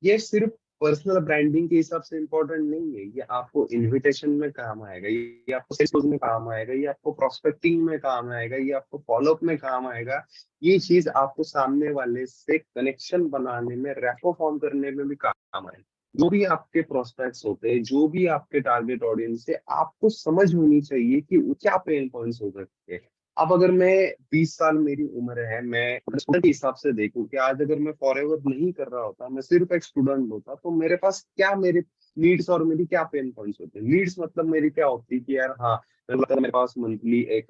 ये सिर्फ पर्सनल ब्रांडिंग के हिसाब से इंपॉर्टेंट नहीं है, ये आपको इनविटेशन में काम आएगा, ये आपको सेल्स में काम आएगा, ये आपको प्रोस्पेक्टिंग में काम आएगा, ये आपको फॉलोअप में काम आएगा। ये चीज आपको सामने वाले से कनेक्शन बनाने में, रैपो फॉर्म करने में भी काम आएगा। जो भी आपके प्रोस्पेक्ट्स होते हैं, जो भी आपके टारगेट ऑडियंस है, आपको समझ होनी चाहिए कि क्या पेन पॉइंट्स हो सकते हैं। अब अगर मैं 20 साल मेरी उम्र है, मैं स्टूडेंट के हिसाब से देखूं कि आज अगर मैं फॉरएवर नहीं कर रहा होता, मैं सिर्फ एक स्टूडेंट होता, तो मेरे पास क्या मेरे नीड्स और मेरी क्या पेन पॉइंट्स होते हैं। नीड्स मतलब मेरी क्या होती है कि यार हाँ, मेरे पास मंथली एक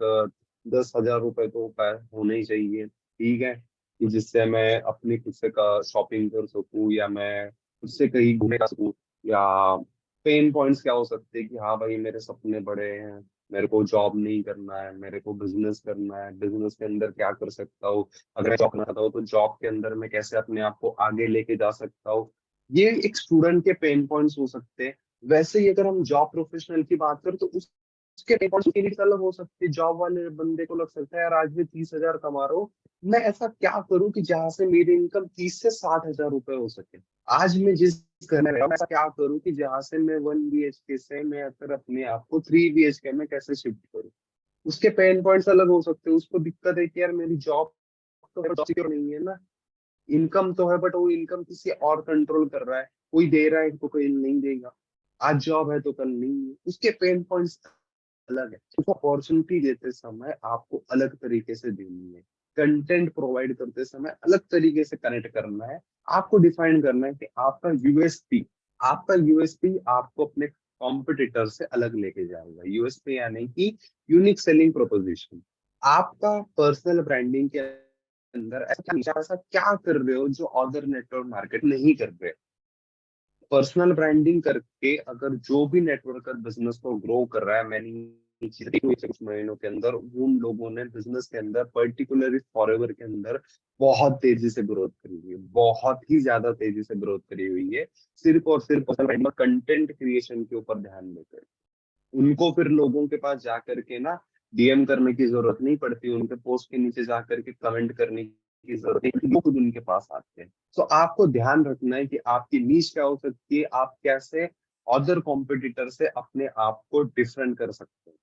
10,000 रुपए तो होने ही चाहिए, ठीक है, कि जिससे मैं अपनी खुद से शॉपिंग कर सकूं या मैं खुद से कहीं घूमने जा सकूं। या पेन पॉइंट्स क्या हो सकते हैं कि हाँ भाई मेरे सपने बड़े हैं, मेरे को जॉब नहीं करना है, मेरे को बिजनेस करना है, बिजनेस के अंदर क्या कर सकता हूँ, अगर जॉब करना चाहता हूँ तो जॉब के अंदर मैं कैसे अपने आप को आगे लेके जा सकता हूँ। ये एक स्टूडेंट के पेन पॉइंट्स हो सकते हैं। वैसे ही अगर हम जॉब प्रोफेशनल की बात करें तो उसके पेन पॉइंट्स की नीड्स अलग हो सकती है। जॉब वाले बंदे को लग सकता है यार आज मैं 30,000 कमा रहा हूँ, मैं ऐसा क्या करूँ कि जहां से मेरी इनकम 30 से 60 हजार रुपए हो सके। आज मैं जिस घर में रह रहा हूँ, ऐसा क्या करूँ कि जहां से मैं 1 BHK से मैं अगर अपने आप को 3 BHK में कैसे शिफ्ट करूँ। उसके पेन पॉइंट्स अलग हो सकते हैं। उसको दिक्कत है कि यार मेरी जॉब तो जॉब सिक्योर नहीं है ना, इनकम तो है बट वो इनकम किसी और कंट्रोल कर रहा है, कोई दे रहा है तो कोई नहीं देगा, आज जॉब है तो कल नहीं है। उसके पेन पॉइंट्स अलग है। उसको अपॉर्चुनिटी देते समय आपको अलग तरीके से देनी है, कंटेंट प्रोवाइड करते समय अलग तरीके से कनेक्ट करना है। आपको डिफाइन करना है कि आपका यूएसपी आपको अपने कॉम्पिटिटर से अलग लेके जाएगा। यूएसपी यानी कि यूनिक सेलिंग प्रोपोजिशन। आपका पर्सनल ब्रांडिंग के अंदर ऐसा क्या कर रहे हो जो अदर नेटवर्क मार्केट नहीं कर रहे। पर्सनल ब्रांडिंग करके अगर जो भी नेटवर्कर बिजनेस को ग्रो कर रहा है, मैंने चीजें कुछ महीनों के अंदर उन लोगों ने बिजनेस के अंदर पर्टिकुलरली फॉरएवर के अंदर बहुत तेजी से ग्रोथ करी हुई है, बहुत ही ज्यादा तेजी से ग्रोथ करी हुई है, सिर्फ और सिर्फ कंटेंट क्रिएशन के ऊपर ध्यान देकर। उनको फिर लोगों के पास जा करके ना डीएम करने की जरूरत नहीं पड़ती, उनके पोस्ट के नीचे जा करके कमेंट करने की जरूरत नहीं, वो खुद उनके पास आते हैं। तो आपको ध्यान रखना है कि आपकी नीश क्या हो सकती है, आप कैसे अदर कॉम्पिटिटर से अपने आप को डिफरेंट कर सकते हैं।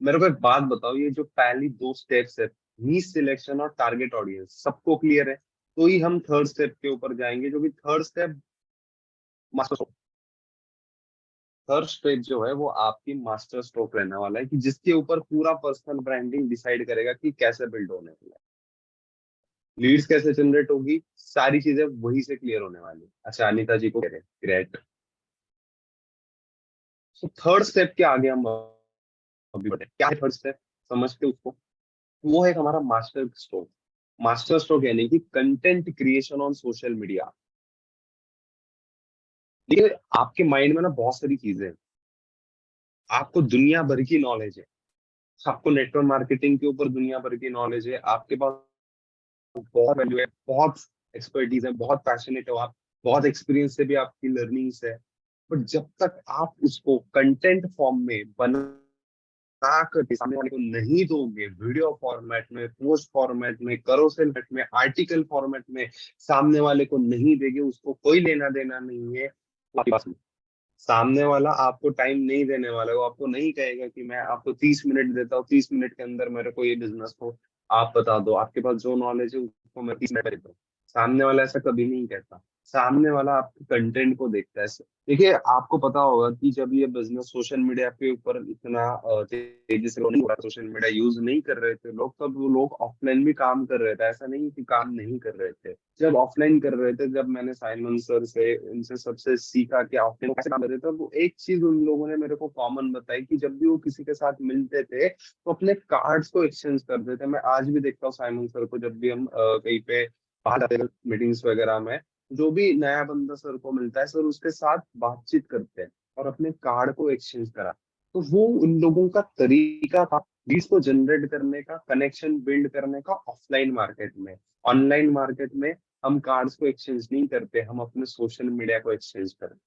मेरे को एक बात बताओ, ये जो पहली 2 स्टेप्स है, नीश सिलेक्शन और टारगेट ऑडियंस, सबको क्लियर है? तो ही हम थर्ड स्टेप के ऊपर जाएंगे, जो कि third step master. Third step जो है वो आपकी मास्टर स्ट्रोक रहने वाला है, कि जिसके ऊपर पूरा पर्सनल ब्रांडिंग डिसाइड करेगा कि कैसे बिल्ड होने वाला है, लीड्स कैसे जनरेट होगी, सारी चीजें वही से क्लियर होने वाली। अच्छा अनिता जी को कह रहे हैं, ग्रेट। तो थर्ड स्टेप के आगे हम अभी बढ़े। क्या है थर्ड स्टेप, समझते उसको? वो है हमारा मास्टर स्ट्रोक। मास्टर स्ट्रोक यानी कि content creation on social media. देखिए आपके माइंड में ना बहुत सारी चीजें हैं, आपको दुनिया भर की नॉलेज है, आपको नेटवर्क मार्केटिंग के ऊपर दुनिया भर की नॉलेज है, आपके पास बहुत वैल्यू है, बहुत एक्सपर्टीज है, बहुत पैशनेट हो आप, बहुत एक्सपीरियंस से भी आपकी लर्निंग्स है। बट जब तक आप उसको कंटेंट फॉर्म में बना कर सामने वाले को नहीं दोगे, वीडियो फॉर्मेट में, पोस्ट फॉर्मेट में, करोसेल फॉर्मेट में, आर्टिकल फॉर्मेट में सामने वाले को नहीं देंगे, उसको कोई लेना देना नहीं है, आपके पास नहीं। सामने वाला आपको टाइम नहीं देने वाला, वो आपको नहीं कहेगा कि मैं आपको 30 मिनट देता हूँ, 30 मिनट के अंदर मेरे को ये बिजनेस को आप बता दो, आपके पास जो नॉलेज है उसको मैं 30 मिनट देता हूँ। सामने वाला ऐसा कभी नहीं कहता। सामने वाला आपके कंटेंट को देखता है। देखिए, आपको पता होगा कि जब ये बिजनेस सोशल मीडिया के ऊपर इतना तेजी से नहीं हुआ, सोशल मीडिया यूज नहीं कर रहे थे लोग, तब वो लोग ऑफलाइन भी काम कर रहे थे, ऐसा नहीं कि काम नहीं कर रहे थे। जब ऑफलाइन कर रहे थे, जब मैंने साइमन सर से, इनसे सबसे सीखा कि ऑफलाइन कैसे काम कर रहे थे, वो एक चीज उन लोगों ने मेरे को कॉमन बताई कि जब भी वो किसी के साथ मिलते थे तो अपने कार्ड्स को एक्सचेंज करते थे। मैं आज भी देखता हूँ साइमन सर को, जब भी हम कहीं पे बाहर जाते हैं मीटिंग्स वगैरह में, जो भी नया बंदा सर को मिलता है, सर उसके साथ बातचीत करते हैं और अपने कार्ड को एक्सचेंज करा। तो वो उन लोगों का तरीका था लीड्स को जनरेट करने का, कनेक्शन बिल्ड करने का ऑफलाइन मार्केट में। ऑनलाइन मार्केट में हम कार्ड्स को एक्सचेंज नहीं करते, हम अपने सोशल मीडिया को एक्सचेंज करते हैं।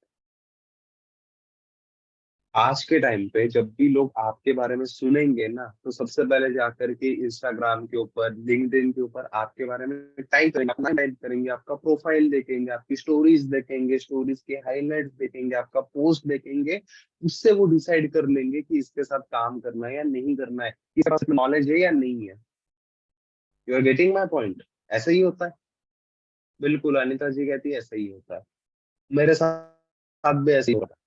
आज के टाइम पे जब भी लोग आपके बारे में सुनेंगे ना, तो सबसे पहले जाकर के इंस्टाग्राम के ऊपर, लिंक्डइन के ऊपर आपके बारे में टाइप करेंगे, अपना टाइप करेंगे, आपका प्रोफाइल देखेंगे, आपकी स्टोरीज देखेंगे, स्टोरीज के हाइलाइट्स देखेंगे, आपका पोस्ट देखेंगे। उससे वो डिसाइड कर लेंगे कि इसके साथ काम करना है या नहीं करना है, इसके पास नॉलेज है या नहीं है। You are getting my point? ऐसा ही होता है। बिल्कुल, अनिता जी कहती है ऐसा ही होता है। मेरे साथ भी ऐसा ही होता है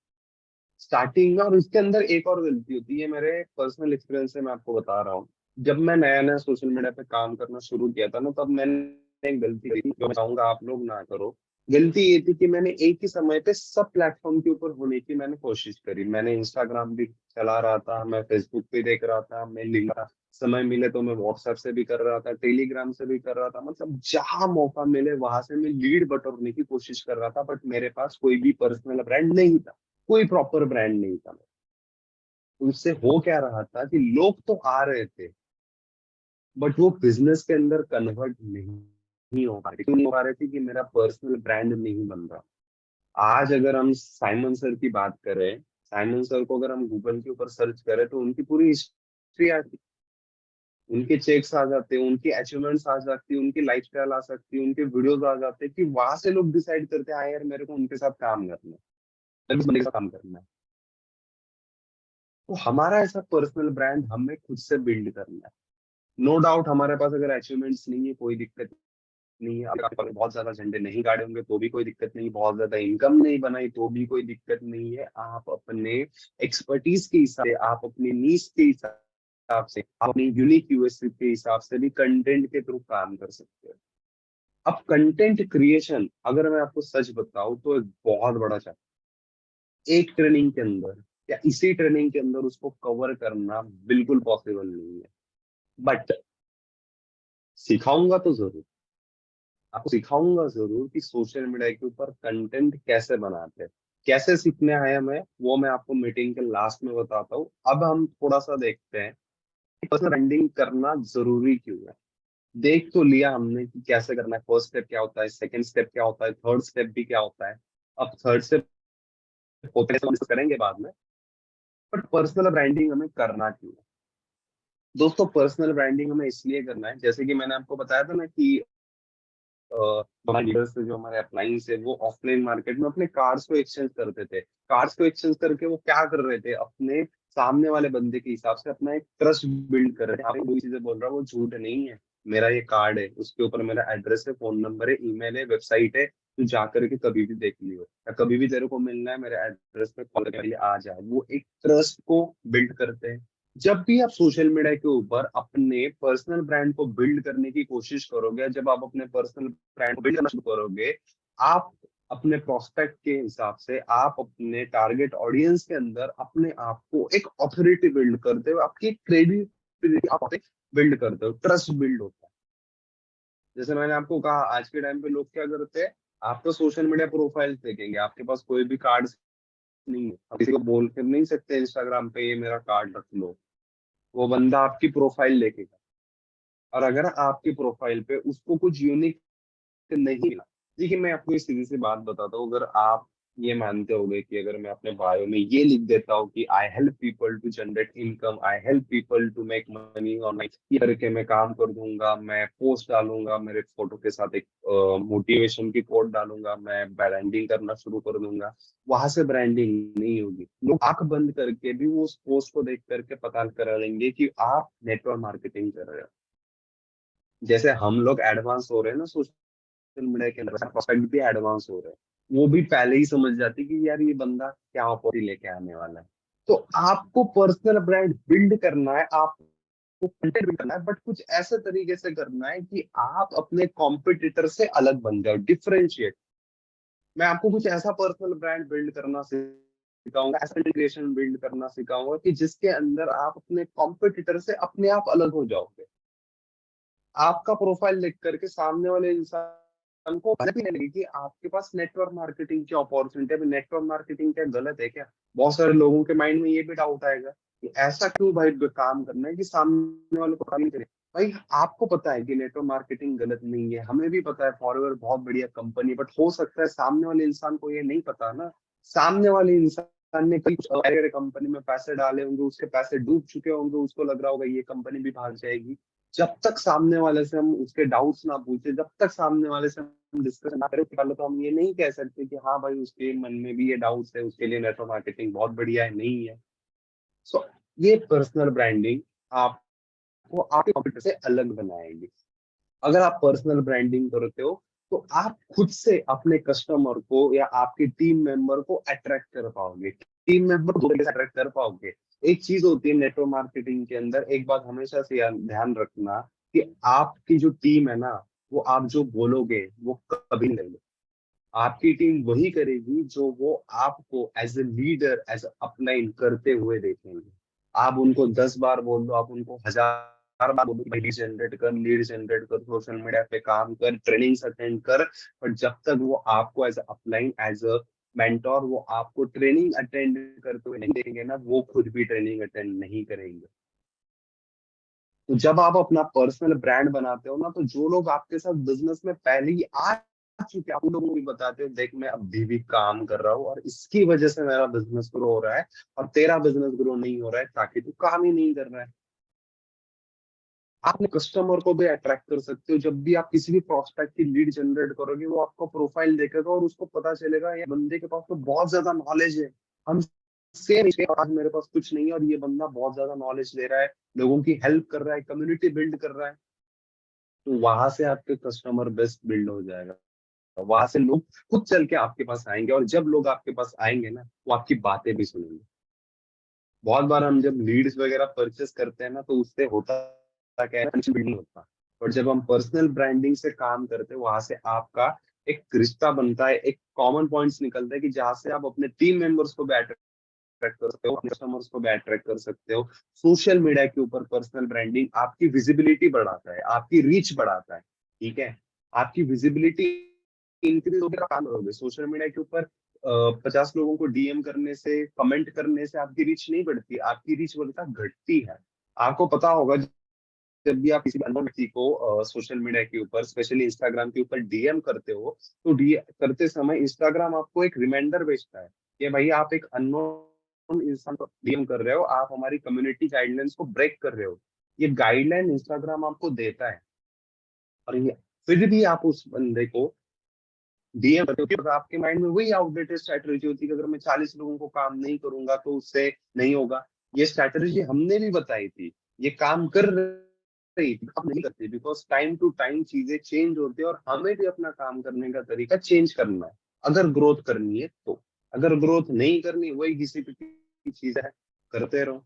स्टार्टिंग में। और इसके अंदर एक और गलती होती है, मेरे पर्सनल एक्सपीरियंस से मैं आपको बता रहा हूँ। जब मैं नया नया सोशल मीडिया पे काम करना शुरू किया था ना, तब मैंने एक गलती की थी, जो मैं चाहूंगा आप लोग ना करो। गलती ये थी कि मैंने एक ही समय पे सब प्लेटफॉर्म के ऊपर होने की मैंने कोशिश करी। मैंने इंस्टाग्राम भी चला रहा था, मैं फेसबुक पे देख रहा था, मैं लिंक समय मिले तो मैं व्हाट्सएप से भी कर रहा था, टेलीग्राम से भी कर रहा था, मतलब जहां मौका मिले वहां से मैं लीड बटोरने की कोशिश कर रहा था। बट मेरे पास कोई भी पर्सनल ब्रांड नहीं था, कोई प्रॉपर ब्रांड नहीं था। उससे हो क्या रहा था कि लोग तो आ रहे थे, बट वो बिजनेस के अंदर कन्वर्ट नहीं हो पा रहे। क्यों नहीं हो पा रहे थे? कि मेरा पर्सनल ब्रांड नहीं बन रहा। आज अगर हम साइमन सर की बात करें, साइमन सर को अगर हम गूगल के ऊपर सर्च करें तो उनकी पूरी हिस्ट्री आती, उनके चेक्स आ जाते हैं, उनकी अचीवमेंट्स आ जाती है, उनकी लाइफस्टाइल आ सकती है, उनके वीडियोस आ जाते हैं, कि वहां से लोग डिसाइड करते हैं, हाँ यार मेरे को उनके साथ काम करना है, मेरे को इस बंदे के साथ काम करना है। तो हमारा ऐसा पर्सनल ब्रांड हमें खुद से बिल्ड करना है। नो डाउट हमारे पास अगर अचीवमेंट्स नहीं है, कोई दिक्कत नहीं है। अगर आपके पास बहुत ज्यादा झंडे नहीं गाड़े होंगे तो भी कोई दिक्कत नहीं, बहुत ज्यादा इनकम नहीं बनाई तो भी कोई दिक्कत नहीं है। आप अपने एक्सपर्टीज के हिसाब से, आप अपनी नीश के हिसाब से, आप अपनी यूनिक यूएसपी के हिसाब से भी कंटेंट के थ्रू काम कर सकते हैं। अब कंटेंट क्रिएशन अगर मैं आपको सच बताऊं तो एक बहुत बड़ा चैप्टर, एक ट्रेनिंग के अंदर या इसी ट्रेनिंग के अंदर उसको कवर करना बिल्कुल पॉसिबल नहीं है। बट सिखाऊंगा तो जरूर, आपको सिखाऊंगा जरूर कि सोशल मीडिया के ऊपर कंटेंट कैसे बनाते हैं। कैसे सीखने आया मैं, वो मैं आपको मीटिंग के लास्ट में बताता हूँ। अब हम थोड़ा सा देखते हैं कि पर्सनल ब्रांडिंग करना जरूरी क्यों है। देख तो लिया हमने कि कैसे करना है, फर्स्ट स्टेप क्या होता है, सेकंड स्टेप क्या होता है, थर्ड स्टेप भी क्या होता है। अब थर्ड स्टेप होते हैं, डिस्कस करेंगे बाद में। बट पर्सनल ब्रांडिंग हमें करना क्यों है? दोस्तों, पर्सनल ब्रांडिंग हमें इसलिए करना है, जैसे कि मैंने आपको बताया था ना कि हमारे लीडर्स थे, जो हमारे अप्लायंस है, वो ऑफलाइन मार्केट में अपने कार्ड्स को एक्सचेंज करते थे। कार्ड्स को एक्सचेंज करके वो क्या कर रहे थे, अपने सामने वाले बंदे के हिसाब से अपना एक ट्रस्ट बिल्ड कर रहे थे। आपको कोई चीजें बोल रहा हूँ वो झूठ नहीं है। मेरा ये कार्ड है, उसके ऊपर मेरा एड्रेस है, फोन नंबर है, ईमेल है, वेबसाइट है, तू जा करके कभी भी देख लियो, या कभी भी तेरे को मिलना है मेरे एड्रेस पे कॉल करके आ जा। वो एक ट्रस्ट को बिल्ड करते हैं। जब भी आप सोशल मीडिया के ऊपर अपने पर्सनल ब्रांड को बिल्ड करने की कोशिश करोगे, जब आप अपने पर्सनल ब्रांड को बिल्ड करना शुरू करोगे, आप अपने प्रोस्पेक्ट के हिसाब से, आप अपने टारगेट ऑडियंस के अंदर अपने आप को एक ऑथोरिटी बिल्ड करते हो, आपकी क्रेडिबिलिटी आप बिल्ड करते हो, ट्रस्ट बिल्ड होता है। जैसे मैंने आपको कहा, आज के टाइम पे लोग क्या करते हैं, आपका सोशल मीडिया प्रोफाइल देखेंगे, आपके पास कोई भी कार्ड नहीं है, आप किसी को बोल कर नहीं सकते इंस्टाग्राम पे ये मेरा कार्ड रख लो। वो बंदा आपकी प्रोफाइल देखेगा, और अगर आपकी प्रोफाइल पे उसको कुछ यूनिक नहीं मिला। देखिए, मैं आपको एक सीधी सी बात बताता हूँ, अगर आप ये मानते होगे कि अगर मैं अपने बायो में ये लिख देता हूँ कि I help people to generate income, I help people to make money online, ये करके मैं काम कर दूंगा, मैं पोस्ट डालूंगा, मेरे फोटो के साथ एक मोटिवेशन की कोट डालूंगा, मैं ब्रांडिंग करना शुरू कर दूंगा, वहां से ब्रांडिंग नहीं होगी। लोग आंख बंद करके भी वो उस पोस्ट को देख करके पता करा लेंगे कि आप नेटवर्क मार्केटिंग कर रहे हो। जैसे हम लोग एडवांस हो रहे हैं ना सोशल मीडिया के अंदर, प्रोस्पेक्ट भी एडवांस हो रहे हैं, वो भी पहले ही समझ जाती कि यार ये बंदा क्या अपॉर्चुनिटी लेके आने वाला है। तो आपको पर्सनल ब्रांड बिल्ड करना है, आपको कंटेंट बिल्ड करना है, बट कुछ ऐसे तरीके से करना है कि आप अपने कॉम्पिटिटर से अलग बन जाओ, डिफरेंशिएट। मैं आपको कुछ ऐसा पर्सनल ब्रांड बिल्ड करना सिखाऊंगा, ऐसा इंटीग्रेशन बिल्ड करना सिखाऊंगा कि जिसके अंदर आप अपने कॉम्पिटिटर से अपने आप अलग हो जाओगे। आपका प्रोफाइल देख करके सामने वाले इंसान को भले भी नहीं लगे कि आपके पास नेटवर्क मार्केटिंग की अपॉर्चुनिटी है। नेटवर्क मार्केटिंग क्या गलत है क्या? बहुत सारे लोगों के माइंड में ये भी डाउट आएगा कि ऐसा क्यों भाई काम करना है कि सामने वाले को पता नहीं चले। भाई आपको पता है कि नेटवर्क मार्केटिंग गलत नहीं है, हमें भी पता है फॉरएवर बहुत बढ़िया कंपनी, बट हो सकता है सामने वाले इंसान को ये नहीं पता ना। सामने वाले इंसान ने कई कंपनी में पैसे डाले होंगे, उसके पैसे डूब चुके होंगे, उसको लग रहा होगा ये कंपनी भी भाग जाएगी। जब तक सामने वाले से हम उसके डाउट्स ना पूछे, जब तक सामने वाले से हम डिस्कस ना करें, पहले तो हम ये नहीं कह सकते कि हाँ भाई उसके मन में भी ये डाउट्स है, उसके लिए नेटवर्क मार्केटिंग बहुत बढ़िया है, नहीं है। सो ये पर्सनल ब्रांडिंग आपको आपके कंपटीटर से अलग बनाएगी। अगर आप पर्सनल ब्रांडिंग करते हो तो आप खुद से अपने कस्टमर को या आपके टीम मेंबर को अट्रैक्ट कर पाओगे, टीम मेंबर को अट्रैक्ट कर पाओगे। एक चीज होती है नेटवर्क मार्केटिंग के अंदर, एक बात हमेशा से ध्यान रखना कि आपकी जो टीम है ना, वो आप जो बोलोगे वो कभी नहीं करेगी। आपकी टीम वही करेगी जो वो आपको as a leader, as upline करते हुए देखेंगे। आप उनको 10 बार बोल दो, आप उनको 1000 बार बोल दो कि लीड जनरेट कर, लीड जनरेट कर, सोशल मीडिया पे काम कर, ट्रेनिंग्स अटेंड कर, पर जब तक वो आपको as upline, as a mentor, वो आपको ट्रेनिंग अटेंड करते हुए नहीं देखेंगे ना, वो खुद भी ट्रेनिंग अटेंड नहीं करेंगे। तो जब आप अपना पर्सनल ब्रांड बनाते हो ना, तो जो लोग आपके साथ बिजनेस में पहले ही आ चुके हैं, आप उन लोगों को भी बताते हो देख मैं अभी भी काम कर रहा हूँ और इसकी वजह से मेरा बिजनेस ग्रो हो रहा है और तेरा बिजनेस ग्रो नहीं हो रहा है ताकि तू काम ही नहीं कर रहा है। आप अपने कस्टमर को भी अट्रैक्ट कर सकते हो। जब भी आप किसी भी प्रोस्पेक्ट की लीड जनरेट करोगे, वो आपको प्रोफाइल देखेगा और उसको पता चलेगा ये बंदे के पास तो बहुत ज्यादा नॉलेज है, हम सेम, आज मेरे पास कुछ नहीं है और ये बंदा बहुत ज्यादा नॉलेज दे रहा है, लोगों की हेल्प कर रहा है, कम्युनिटी बिल्ड कर रहा है। तो वहां से आपके कस्टमर बेस्ट बिल्ड हो जाएगा, वहां से लोग खुद चल के आपके पास आएंगे और जब लोग आपके पास आएंगे ना, वो आपकी बातें भी सुनेंगे। बहुत बार हम जब लीड्स वगैरह परचेस करते हैं ना, तो उससे होता क्या है, बिल्डिंग होता है। और जब हम पर्सनल ब्रांडिंग से काम करते हैं, वहां से आपका एक रिश्ता बनता है, एक कॉमन पॉइंट्स निकलता है कि जहां से आप अपने टीम मेंबर्स को भी अट्रैक्ट कर सकते हो, अपने कस्टमर्स को भी अट्रैक्ट कर सकते हो। सोशल मीडिया के ऊपर पर्सनल ब्रांडिंग आपकी विजिबिलिटी बढ़ाता है, आपकी रीच बढ़ाता है। ठीक है, आपकी विजिबिलिटी इंक्रीज होकर काम करोगे सोशल मीडिया के ऊपर। 50 लोगों को डीएम करने से, कमेंट करने से आपकी रीच नहीं बढ़ती, आपकी रीच बढ़ता घटती है। आपको पता होगा जब भी आप किसी अननोन व्यक्ति को सोशल मीडिया के ऊपर, स्पेशली इंस्टाग्राम के ऊपर डीएम करते हो, तो डीएम करते समय इंस्टाग्राम आपको एक रिमाइंडर भेजता है कि भाई आप एक अननोन इंसान को डीएम कर रहे हो, आप हमारी कम्युनिटी गाइडलाइंस को ब्रेक कर रहे हो। ये गाइडलाइन इंस्टाग्राम आपको देता है और ये फिर भी आप उस बंदे को डीएम करते हो, क्योंकि आपके माइंड में वही आउटडेटेड स्ट्रैटेजी होती है कि अगर मैं 40 लोगों को काम नहीं करूंगा तो उससे नहीं होगा। ये स्ट्रैटेजी हमने भी बताई थी, ये काम कर रही थी, अब नहीं करती, बिकॉज टाइम टू टाइम चीजें चेंज होती है और हमें भी अपना काम करने का तरीका चेंज करना है, अगर ग्रोथ करनी है तो। अगर ग्रोथ नहीं करनी, वही घिसी पिटी चीज है, करते रहो।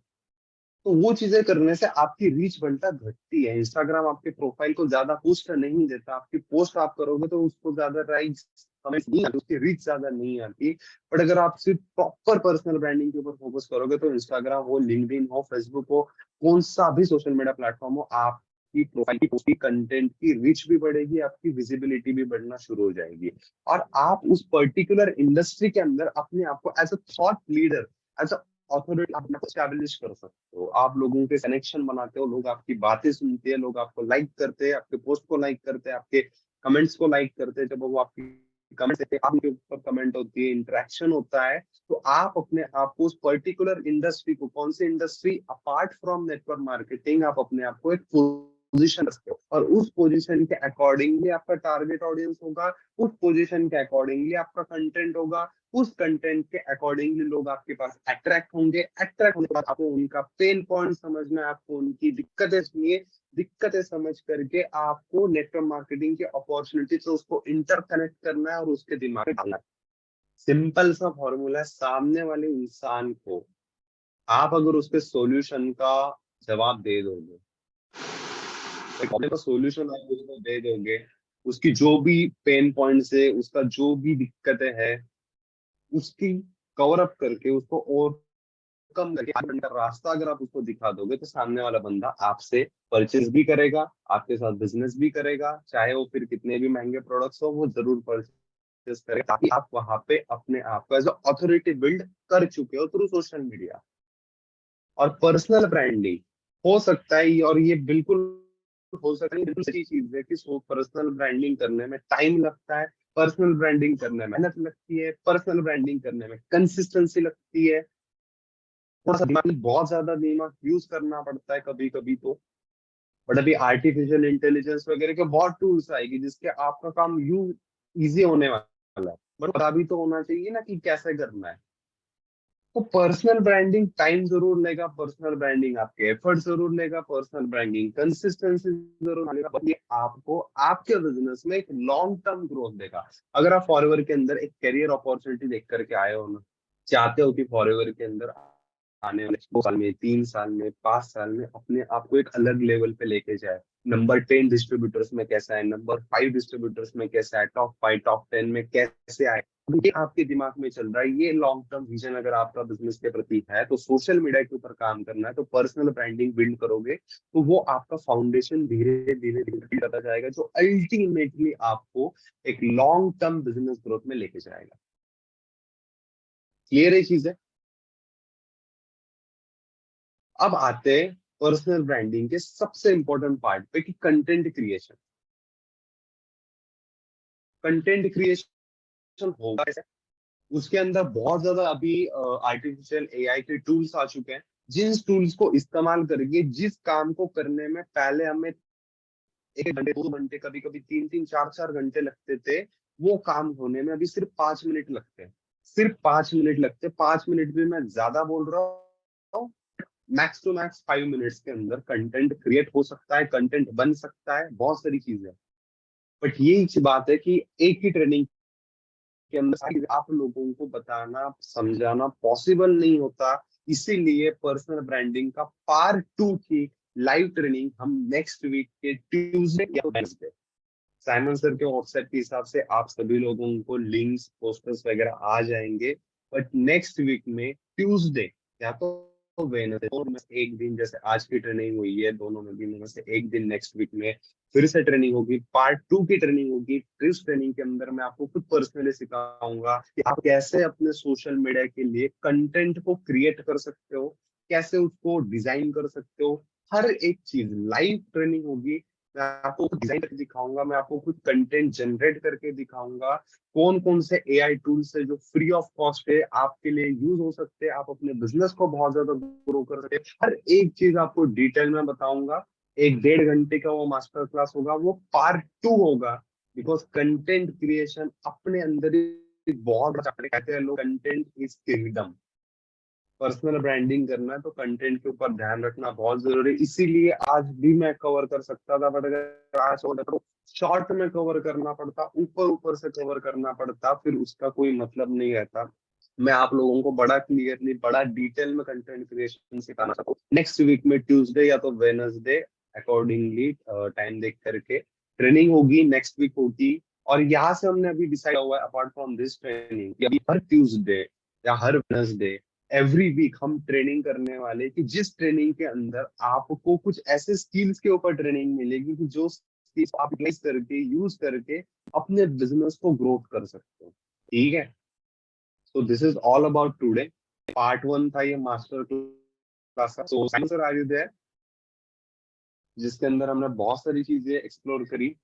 तो वो चीजें करने से आपकी रीच बढ़ता घटती है। इंस्टाग्राम आपके प्रोफाइल को ज्यादा पोस्ट नहीं देता, आपकी पोस्ट आप करोगे तो उसको ज्यादा राइट्स कमेंट्स नहीं आती, उसकी रीच ज्यादा नहीं आती। बट अगर आप सिर्फ प्रॉपर पर्सनल ब्रांडिंग के ऊपर फोकस करोगे, तो इंस्टाग्राम हो, लिंक्डइन हो, फेसबुक हो, कौन सा भी सोशल मीडिया प्लेटफॉर्म हो, आपकी प्रोफाइल की पोस्ट की कंटेंट की रीच भी बढ़ेगी, आपकी विजिबिलिटी भी बढ़ना शुरू हो जाएगी। और आप उस पर्टिकुलर इंडस्ट्री के अंदर अपने आप को as a thought leader, as a authority अपने को स्टैब्लिश कर सकते हो। आप लोगों के कनेक्शन बनाते हो, लोग आपकी बातें सुनते हैं, लोग आपको लाइक करते हैं, आपके पोस्ट को लाइक करते हैं, आपके कमेंट्स को लाइक करते हैं जब वो आपकी कमेंट देते हैं, आप उनके ऊपर कमेंट होती है, इंटरेक्शन होता है, तो आप अपने आप को उस पर्टिकुलर इंडस्ट्री को, कौन सी industry apart from network marketing, आप अपने आप को एक पोजीशन रखते हो और उस पोजीशन के अकॉर्डिंगली आपका टारगेट ऑडियंस होगा, उस पोजीशन के अकॉर्डिंगली आपका कंटेंट होगा, उस कंटेंट के अकॉर्डिंगली लोग आपके पास अट्रैक्ट होंगे, अट्रैक्ट होने के बाद आपको उनका पेन पॉइंट समझना है, आपको उनकी दिक्कतें सुनिए, दिक्कतें समझ करके आपको नेटवर्क मार्केटिंग की अपॉर्चुनिटी से उसको इंटरकनेक्ट करना है और उसके दिमाग में डालना है। सिंपल सा फॉर्मूला है, सामने वाले इंसान को आप अगर उसके सॉल्यूशन का जवाब दे दोगे, प्रॉब्लम का सॉल्यूशन आप उसको दे दोगे, उसकी जो भी पेन पॉइंट्स है, उसका जो भी दिक्कतें है, उसकी कवर अप करके उसको और कम करके आगे बढ़ने का रास्ता अगर आप उसको दिखा दोगे, तो सामने वाला बंदा आपसे परचेज भी करेगा, आपके साथ बिजनेस भी करेगा, चाहे वो फिर कितने भी महंगे प्रोडक्ट्स हो, वो जरूर परचेज करेगा, ताकि आप वहां पे अपने आप को एज अथॉरिटी बिल्ड कर चुके हो थ्रू सोशल मीडिया। और पर्सनल ब्रांडिंग हो सकता है, और ये बिल्कुल हो सकता है, बिल्कुल सही चीज है कि पर्सनल ब्रांडिंग करने में टाइम लगता है, पर्सनल ब्रांडिंग करने में मेहनत लगती है, पर्सनल ब्रांडिंग करने में कंसिस्टेंसी लगती है, थोड़ा सा दिमाग, बहुत ज्यादा दिमाग यूज करना पड़ता है कभी कभी तो। बट अभी आर्टिफिशियल इंटेलिजेंस वगैरह के बहुत टूल्स आएगी जिसके आपका काम इजी होने वाला है, बट पता भी तो होना चाहिए ना कि कैसे करना है। तो पर्सनल ब्रांडिंग टाइम जरूर लेगा, पर्सनल ब्रांडिंग आपके एफर्ट जरूर लेगा, पर्सनल ब्रांडिंग कंसिस्टेंसी जरूर लेगा, बट ये आपको आपके बिजनेस में एक लॉन्ग टर्म ग्रोथ देगा। अगर आप फॉरएवर के अंदर एक करियर अपॉर्चुनिटी देख करके आए हो ना, चाहते हो कि फॉरएवर के अंदर आने वाले 2 साल में, 3 साल में, 5 साल में अपने आप को एक अलग लेवल पे लेके जाए, नंबर 10 डिस्ट्रीब्यूटर्स में कैसा है, नंबर 5 डिस्ट्रीब्यूटर्स में कैसा है, टॉप 5 टॉप 10 में कैसे आए, ये आपके दिमाग में चल रहा है, ये लॉन्ग टर्म विजन अगर आपका बिजनेस के प्रति है, तो सोशल मीडिया के ऊपर काम करना है, तो पर्सनल ब्रांडिंग बिल्ड करोगे, तो वो आपका फाउंडेशन धीरे धीरे धीरे करता जाएगा, जो अल्टीमेटली आपको एक लॉन्ग टर्म बिजनेस ग्रोथ में लेके जाएगा। क्लियर है चीज है? अब आते हैं पर्सनल ब्रांडिंग के सबसे इंपॉर्टेंट पार्ट पे कि कंटेंट क्रिएशन। कंटेंट क्रिएशन होगा कैसे? उसके अंदर बहुत ज्यादा अभी आर्टिफिशियल एआई के टूल्स आ चुके हैं, जिन टूल्स को इस्तेमाल करके जिस काम को करने में पहले हमें 1 घंटे 2 घंटे कभी कभी 3-3 4-4 घंटे लगते थे, वो काम होने में अभी सिर्फ 5 मिनट लगते हैं। सिर्फ 5 मिनट लगते, 5 मिनट भी मैं ज्यादा बोल रहा हूँ, मैक्स टू मैक्स 5 मिनट्स के अंदर कंटेंट क्रिएट हो सकता है, कंटेंट बन सकता है, बहुत सारी चीजें। बट ये बात है कि एक ही ट्रेनिंग के अंदर सारी आप लोगों को बताना समझाना पॉसिबल नहीं होता, इसीलिए पर्सनल ब्रांडिंग का पार्ट 2 की लाइव ट्रेनिंग हम नेक्स्ट वीक के ट्यूसडे या वेडनेसडे, साइमन सर के व्हाट्सएप के हिसाब से आप सभी लोगों को लिंक्स पोस्टर्स वगैरह आ जाएंगे, बट नेक्स्ट वीक में ट्यूसडे या तो वेडनेसडे, दोनों में से एक दिन, जैसे आज की ट्रेनिंग हुई है, दोनों में दिनों में से एक दिन नेक्स्ट वीक में फिर से ट्रेनिंग होगी, पार्ट 2 की ट्रेनिंग होगी। इस ट्रेनिंग के अंदर मैं आपको खुद पर्सनली सिखाऊंगा कि आप कैसे अपने सोशल मीडिया के लिए कंटेंट को क्रिएट कर सकते हो, कैसे उसको डिजाइन कर सकते हो, हर एक चीज लाइव ट्रेनिंग होगी। मैं आपको डिजाइन करके दिखाऊंगा, मैं आपको कुछ कंटेंट जनरेट करके दिखाऊंगा, कौन कौन से एआई टूल्स है जो फ्री ऑफ कॉस्ट है, आपके लिए यूज हो सकते हैं, आप अपने बिजनेस को बहुत ज्यादा ग्रो कर सकते हैं, हर एक चीज आपको डिटेल में बताऊंगा। 1-1.5 घंटे का वो मास्टर क्लास होगा, वो पार्ट 2 होगा, बिकॉज कंटेंट क्रिएशन अपने अंदर ही बहुत बड़ा, कहते हैं लोग content is kingdom. Personal branding करना है तो कंटेंट के ऊपर ध्यान रखना बहुत जरूरी है, इसीलिए आज भी मैं कवर कर सकता था, बट अगर आज तो शॉर्ट में कवर करना पड़ता, ऊपर ऊपर से कवर करना पड़ता, फिर उसका कोई मतलब नहीं रहता। मैं आप लोगों को बड़ा क्लियरली बड़ा डिटेल में कंटेंट क्रिएशन सिखाना चाहता हूँ। नेक्स्ट वीक में ट्यूसडे या तो वेडनेसडे अकॉर्डिंगली टाइम देख करके ट्रेनिंग होगी, नेक्स्ट वीक होगी। और यहाँ से हमने अभी डिसाइड हुआ है अपार्ट फ्रॉम दिस ट्रेनिंग, अभी हर ट्यूसडे या हर वेडनेसडे एवरी वीक हम ट्रेनिंग करने वाले, कि जिस ट्रेनिंग के अंदर आपको कुछ ऐसे स्किल्स के ऊपर ट्रेनिंग मिलेगी कि जो स्किल्स आप यूज करके अपने बिजनेस को ग्रोथ कर सकते हो। ठीक है, so this is all about today. Part 1 था ये मास्टर क्लास का। So sir are you there? जिसके अंदर हमने बहुत सारी चीजें एक्सप्लोर करी,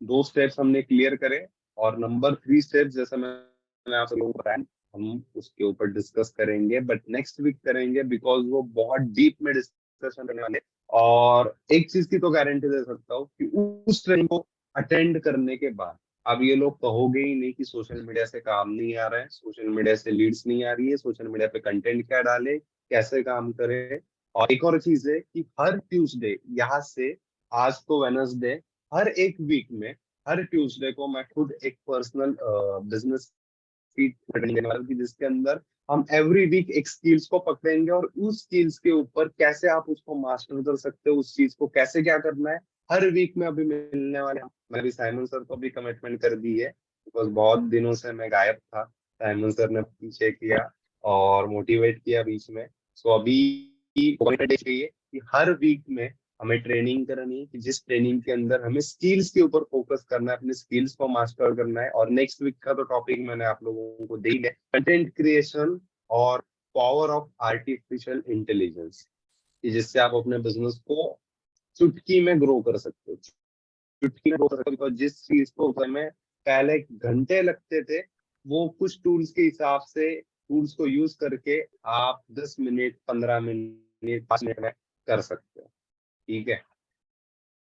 2 स्टेप्स हमने क्लियर करे, और नंबर 3 स्टेप जैसे मैंने आप लोगों को बताया, हम उसके ऊपर डिस्कस करेंगे, बट नेक्स्ट वीक करेंगे बिकॉज वो बहुत डीप में डिस्कशन करने वाले हैं। और एक चीज की तो गारंटी दे सकता हूँ कि उस ट्रेनिंग को अटेंड करने के बाद अब ये लोग कहोगे ही नहीं कि सोशल मीडिया से काम नहीं आ रहा है, सोशल मीडिया से लीड्स नहीं आ रही है, सोशल मीडिया पे कंटेंट क्या डाले, कैसे काम करे। और एक और चीज है कि हर ट्यूसडे यहाँ से, आज तो वेनसडे, हर एक वीक में हर ट्यूसडे को मैं खुद एक पर्सनल बिजनेस फीड ट्रेनिंग देने वाला हूँ कि जिसके अंदर हम एवरी वीक एक स्किल्स को पकड़ेंगे और उस स्किल्स के ऊपर कैसे आप उसको मास्टर कर सकते हो, उस चीज को कैसे क्या करना है, हर वीक में अभी मिलने वाले हैं। मैंने भी साइमन सर को भी कमिटमेंट कर दी है बिकॉज बहुत दिनों से मैं गायब था। साइमन सर ने पीछे किया और मोटिवेट किया बीच में। सो अभी कमिटेड चाहिए कि हर वीक में हमें ट्रेनिंग करनी है कि जिस ट्रेनिंग के अंदर हमें स्किल्स के ऊपर फोकस करना है, अपने स्किल्स को मास्टर करना है। और नेक्स्ट वीक का तो टॉपिक मैंने आप लोगों को दे ही है, कंटेंट क्रिएशन और पावर ऑफ आर्टिफिशियल इंटेलिजेंस, कि जिससे आप अपने बिजनेस को चुटकी में ग्रो कर सकते हो। चुटकी में ग्रो कर सकते हो बिकॉज जिस चीज को हमें पहले घंटे लगते थे, वो कुछ टूल्स के हिसाब से, टूल्स को यूज करके आप 10 मिनट, 15 मिनट, 5 मिनट में कर सकते हो। ठीक है,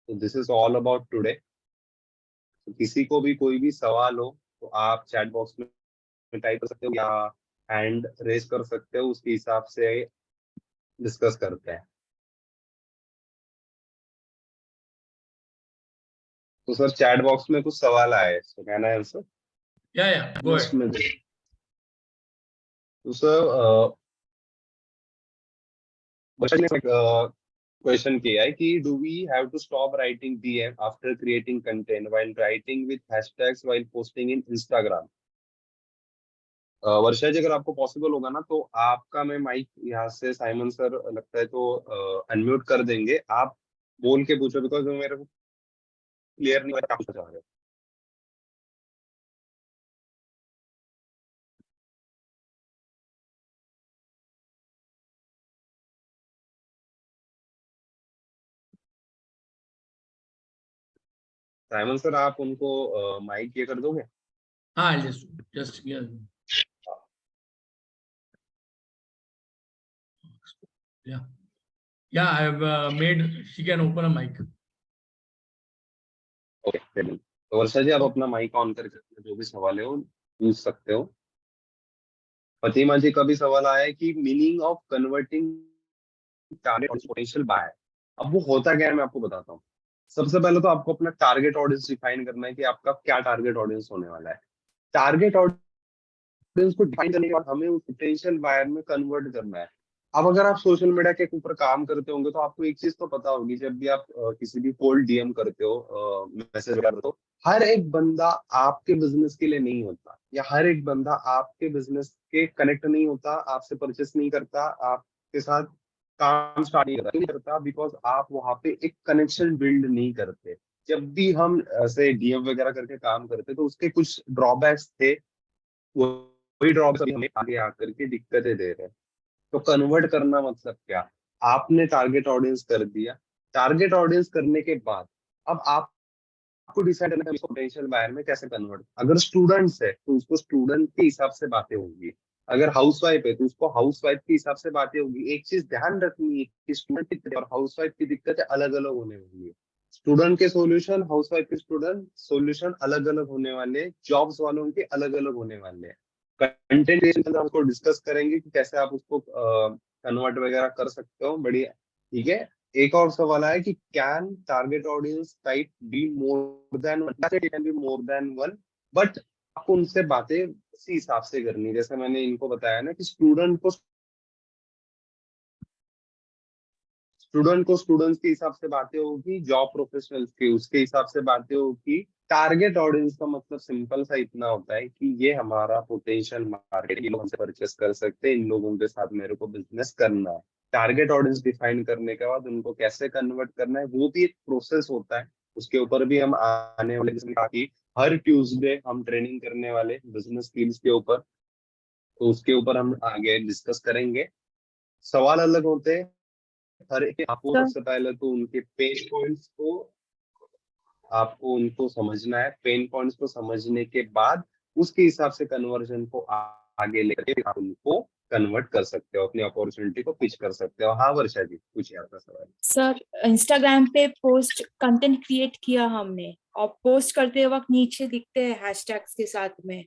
तो this is all about today. तो किसी को भी कोई भी सवाल हो तो आप चैट बॉक्स में टाइप कर सकते हो या हैंड रेज कर सकते हो, उसके हिसाब से डिस्कस करते हैं। तो सर चैट बॉक्स में कुछ सवाल आए, तो कहना है answer Yeah, go list ahead. में। तो सर क्वेश्चन किया है कि do we have to stop writing DM after creating content while writing with hashtags while posting in Instagram. Varsha ji, अगर आपको पॉसिबल होगा ना तो आपका मैं माइक यहाँ से साइमन सर लगता है तो अनम्यूट कर देंगे, आप बोल के पूछो बिकॉज मेरे को क्लियर नहीं आप पूछना चाह रहे हो। साइमन सर आप उनको माइक ये कर दोगे? I'll just yeah. Yeah. Yeah, I've made, she can open a mic. Okay, तो वर्षा जी आप अपना माइक ऑन करके जो भी सवाल है वो पूछ सकते हो। फतिमा जी का भी सवाल आया है कि meaning of converting target potential buyer. अब वो होता क्या है मैं आपको बताता हूँ। सबसे पहले तो आपको अपना टारगेट ऑडियंस डिफाइन करना है कि आपका क्या टारगेट ऑडियंस होने वाला है। टारगेट ऑडियंस को डिफाइन करने के बाद हमें उस पोटेंशियल बायर में कन्वर्ट करना है। अब अगर आप सोशल मीडिया के ऊपर काम करते होंगे तो आपको एक चीज तो पता होगी, जब भी आप किसी भी कोल्ड डीएम करते हो, मैसेज करते हो, हर एक बंदा आपके बिजनेस के लिए नहीं होता, या हर एक बंदा आपके बिजनेस के कनेक्ट नहीं होता, आपसे परचेस नहीं करता, आपके साथ काम स्टार्ट नहीं करता बिकॉज आप वहां पे एक कनेक्शन बिल्ड नहीं करते। जब भी हम ऐसे डीएम वगैरह करके काम करते तो उसके कुछ ड्रॉबैक्स थे, वही ड्रॉबैक्स अभी हमें आगे आकर के दिक्कतें दे रहे हैं। तो कन्वर्ट करना मतलब क्या? आपने टारगेट ऑडियंस कर दिया, टारगेट ऑडियंस करने के बाद अब आपको डिसाइड करना है पोटेंशियल बायर में कैसे कन्वर्ट। अगर स्टूडेंट्स है तो उसको स्टूडेंट के हिसाब से बातें होंगी, अगर हाउसवाइफ है तो उसको हाउसवाइफ के हिसाब से बातें होगी। एक चीज ध्यान रखनी है कि स्टूडेंट की और हाउसवाइफ की दिक्कतें अलग अलग होने वाली है। स्टूडेंट के सॉल्यूशन, हाउसवाइफ के स्टूडेंट सॉल्यूशन अलग अलग होने वाले, जॉब्स वालों के अलग अलग होने वाले हैं। कंटेंट क्रिएशन के अंदर हम उसको डिस्कस करेंगे कि कैसे आप उसको कन्वर्ट वगैरह कर सकते हो। बढ़िया, ठीक है। एक और सवाल है कि can target audience type be more than one? Can be more than one, but आपको उनसे बातें इसी हिसाब से करनी है। जैसे मैंने इनको बताया ना कि स्टूडेंट को स्टूडेंट्स के हिसाब से बातें होगी, जॉब प्रोफेशनल्स की उसके हिसाब से बातें होगी। टारगेट ऑडियंस का मतलब सिंपल सा इतना होता है कि ये हमारा पोटेंशियल मार्केट, ये लोग हमसे परचेस कर सकते हैं, इन लोगों के साथ मेरे को बिजनेस करना है। टारगेट ऑडियंस डिफाइन करने के बाद उनको कैसे कन्वर्ट करना है वो भी एक प्रोसेस होता है। उसके ऊपर भी हम आने वाले, जिसमें कहा कि हर ट्यूसडे हम ट्रेनिंग करने वाले बिजनेस स्किल्स के ऊपर, तो उसके ऊपर हम आगे डिस्कस करेंगे। सवाल अलग होते हैं हर एक। आपको सर सबसे पहले तो उनके पेन पॉइंट्स को आपको उनको समझना है, पेन पॉइंट्स को समझने के बाद उसके हिसाब से कन्वर्जन को आगे लेकर आप उनको कन्वर्ट कर सकते हो, अपनी अपॉर्चुनिटी को पिच कर सकते हो। हाँ वर्षा जी, पूछिए आपका सवाल। सर इंस्टाग्राम पे पोस्ट कंटेंट क्रिएट किया हमने और पोस्ट करते वक्त नीचे दिखते हैं हैशटैग्स के साथ में,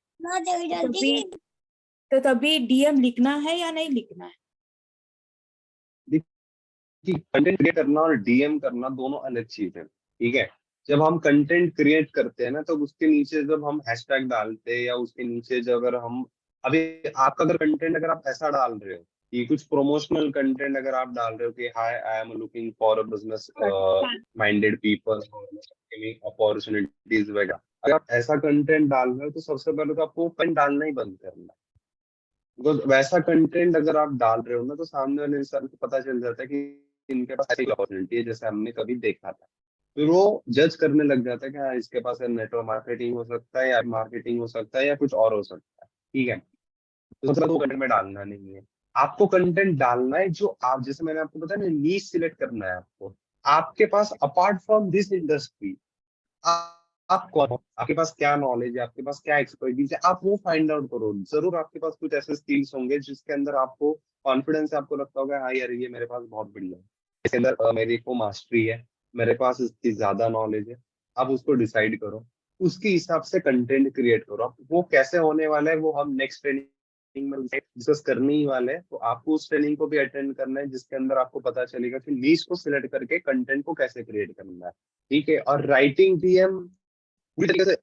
तभी डीएम लिखना है या नहीं लिखना है? कि कंटेंट क्रिएट करना और डीएम करना दोनों अलग चीज है, ठीक है। जब हम कंटेंट क्रिएट करते हैं ना, तो उसके नीचे जब हम हैशटैग डालते हैं या उसके नीचे जब अगर हम अभी आपका अगर कंटेंट अगर आप ऐसा डाल रहे हो कि कुछ प्रोमोशनल कंटेंट अगर आप डाल रहे हो कि hi I am looking for a business minded people opportunities वगैरह, अगर आप ऐसा कंटेंट डाल रहे हो तो सबसे पहले तो आपको कंटेंट डालना ही बंद करना है। बिकॉज वैसा कंटेंट अगर आप डाल रहे हो ना, तो सामने वाले इंसान को पता चल जाता है कि इनके पास ऐसी अपॉर्चुनिटी है जैसे हमने कभी देखा था। फिर वो जज करने लग जाता है कि हाँ इसके पास नेटवर्क मार्केटिंग हो सकता है या मार्केटिंग हो सकता है या कुछ और हो सकता है, ठीक है। तो मतलब वो कंटेंट में डालना नहीं है। आपको कंटेंट डालना है जो आप, जैसे मैंने आपको बताया ना, नीश सिलेक्ट करना है आपको। आपके पास अपार्ट फ्रॉम दिस इंडस्ट्री आप कौन हो, आपके पास क्या नॉलेज है, आपके पास क्या एक्सपर्टीज है, आप वो फाइंड आउट करो। जरूर आपके पास कुछ ऐसे स्किल्स होंगे जिसके अंदर आपको कॉन्फिडेंस है, आपको लगता होगा हाँ यार ये मेरे पास बहुत बढ़िया है, इसके अंदर मेरे को मास्टरी है, मेरे पास इसकी ज्यादा नॉलेज है। आप उसको डिसाइड करो, उसके हिसाब से कंटेंट क्रिएट करो। आप वो कैसे होने वाला है वो हम नेक्स्ट ट्रेनिंग में डिस्कस करने ही वाले हैं। तो आपको उस ट्रेनिंग को भी अटेंड करना है जिसके अंदर आपको पता चलेगा कि नीश को सिलेक्ट करके कंटेंट को कैसे क्रिएट करना है, ठीक है। और राइटिंग भी हम पूरी तरीके से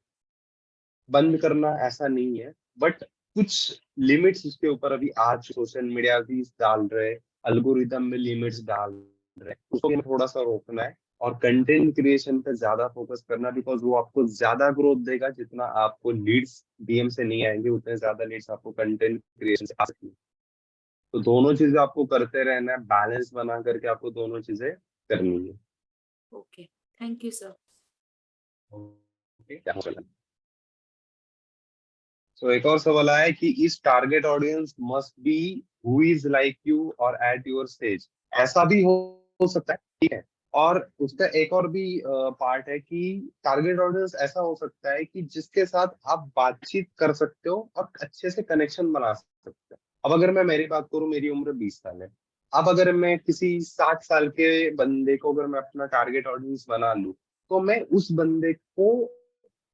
बंद करना ऐसा नहीं है, बट कुछ लिमिट्स उसके ऊपर अभी आज सोशल मीडिया भी डाल रहे, अल्गोरिदम में लिमिट्स डाल रहे, उसको हमें थोड़ा सा रोकना है और कंटेंट क्रिएशन पे ज्यादा फोकस करना। बिकॉज वो आपको ज्यादा ग्रोथ देगा, जितना आपको लीड्स डीएम से नहीं आएंगे उतने ज्यादा लीड्स आपको कंटेंट क्रिएशन से आ सकती है। तो दोनों चीजें आपको करते रहना है, बैलेंस बना करके आपको दोनों चीजें करनी है। Okay, thank you sir. Okay, तो एक और सवाल आया है कि इस target audience must be who is like you और एट योर स्टेज। ऐसा भी हो सकता है, ठीक है। और उसका एक और भी पार्ट है कि टारगेट ऑडियंस ऐसा हो सकता है कि जिसके साथ आप बातचीत कर सकते हो और अच्छे से कनेक्शन बना सकते हो। अब अगर मैं मेरी बात करूं, मेरी उम्र 20 साल है। अब अगर मैं किसी 60 साल के बंदे को अगर मैं अपना टारगेट ऑडियंस बना लूं, तो मैं उस बंदे को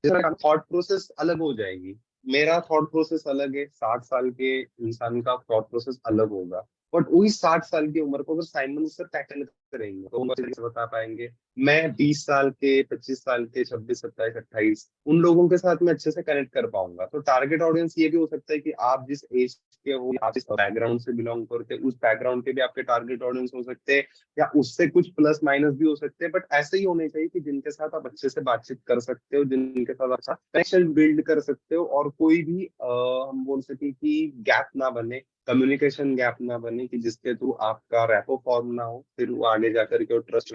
थॉट प्रोसेस अलग हो जाएगी। मेरा थॉट प्रोसेस अलग है, 60 साल के इंसान का थॉट प्रोसेस अलग होगा। बट वही 60 साल की उम्र को अगर साइमन से टैकल करेंगे तो वो अच्छे से बता पाएंगे। मैं 20 साल के, 25 साल के, 26, 27, 28 उन लोगों के साथ में अच्छे से कनेक्ट कर पाऊंगा। तो टारगेट ऑडियंस ये भी हो सकता है कि आप जिस एज के हो, आप जिस बैकग्राउंड से बिलोंग करते हैं, उस बैकग्राउंड के भी आपके टारगेट ऑडियंस हो सकते हैं, या उससे कुछ प्लस माइनस भी हो सकते हैं। बट ऐसे ही होने चाहिए कि जिनके साथ आप अच्छे से बातचीत कर सकते हो, जिनके साथ अच्छा कनेक्शन बिल्ड कर सकते हो, और कोई भी हम बोल सके कि गैप ना बने, कम्युनिकेशन गैप ना बने, कि जिसके थ्रू आपका रैपो फॉर्म ना हो, फिर वो आगे जाकर के ट्रस्ट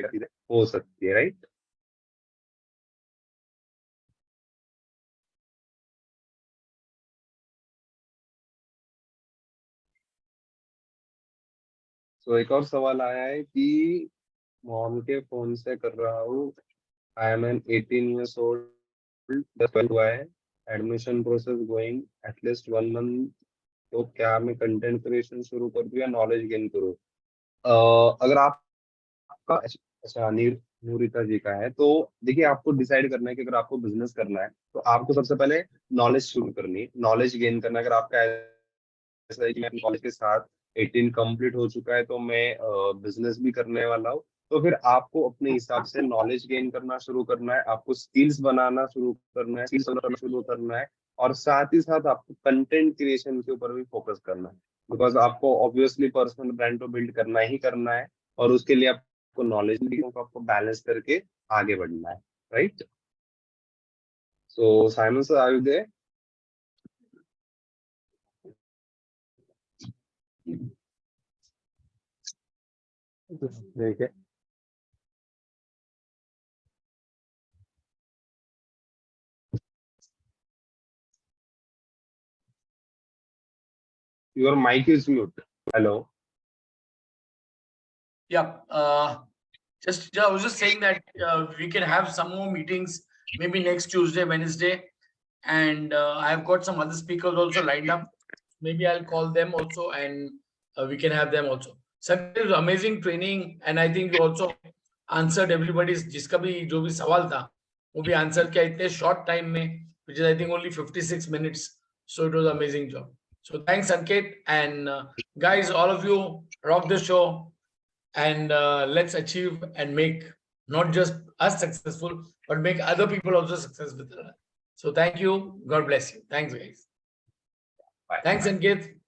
हो सकती है, राइट। तो एक और सवाल आया है कि मॉम के फोन से कर रहा हूँ, I am an 18 years old, 12 हुआ है, admission process going at least 1 month, तो क्या मैं कंटेंट क्रिएशन शुरू कर दूं या नॉलेज गेन करूं। अगर आपका अच्छा नूरिता जी का है, तो देखिए आपको डिसाइड करना है कि अगर आपको बिजनेस करना है तो आपको सबसे पहले नॉलेज शुरू करनी है, नॉलेज गेन करना है। अगर आपका ऐसा है कि मैं कॉलेज के साथ 18 कंप्लीट हो चुका है तो मैं बिजनेस भी करने वाला हूँ, तो फिर आपको अपने हिसाब से नॉलेज गेन करना शुरू करना है, आपको स्किल्स बनाना शुरू करना है, स्किल्स बनाना शुरू करना है, और साथ ही साथ आपको कंटेंट क्रिएशन के ऊपर भी फोकस करना है। बिकॉज आपको ऑब्वियसली पर्सनल ब्रांड को बिल्ड करना ही करना है, और उसके लिए आपको नॉलेज को आपको बैलेंस करके आगे बढ़ना है, right. So Simon sir, are you there? ठीक है। Your mic is mute. Hello. Yeah. I was just saying that we can have some more meetings, maybe next Tuesday, Wednesday, and I've got some other speakers also lined up. Maybe I'll call them also, and we can have them also. Sanket, it was amazing training, and I think you also answered everybody's जिसका भी जो भी सवाल था, वो भी answer किया इतने short time में, which is I think only 56 minutes. So it was an amazing job. So thanks, Sanket, and guys, all of you rock the show, and let's achieve and make not just us successful, but make other people also successful. So thank you. God bless you. Thanks, guys. Bye. Thanks, Sanket.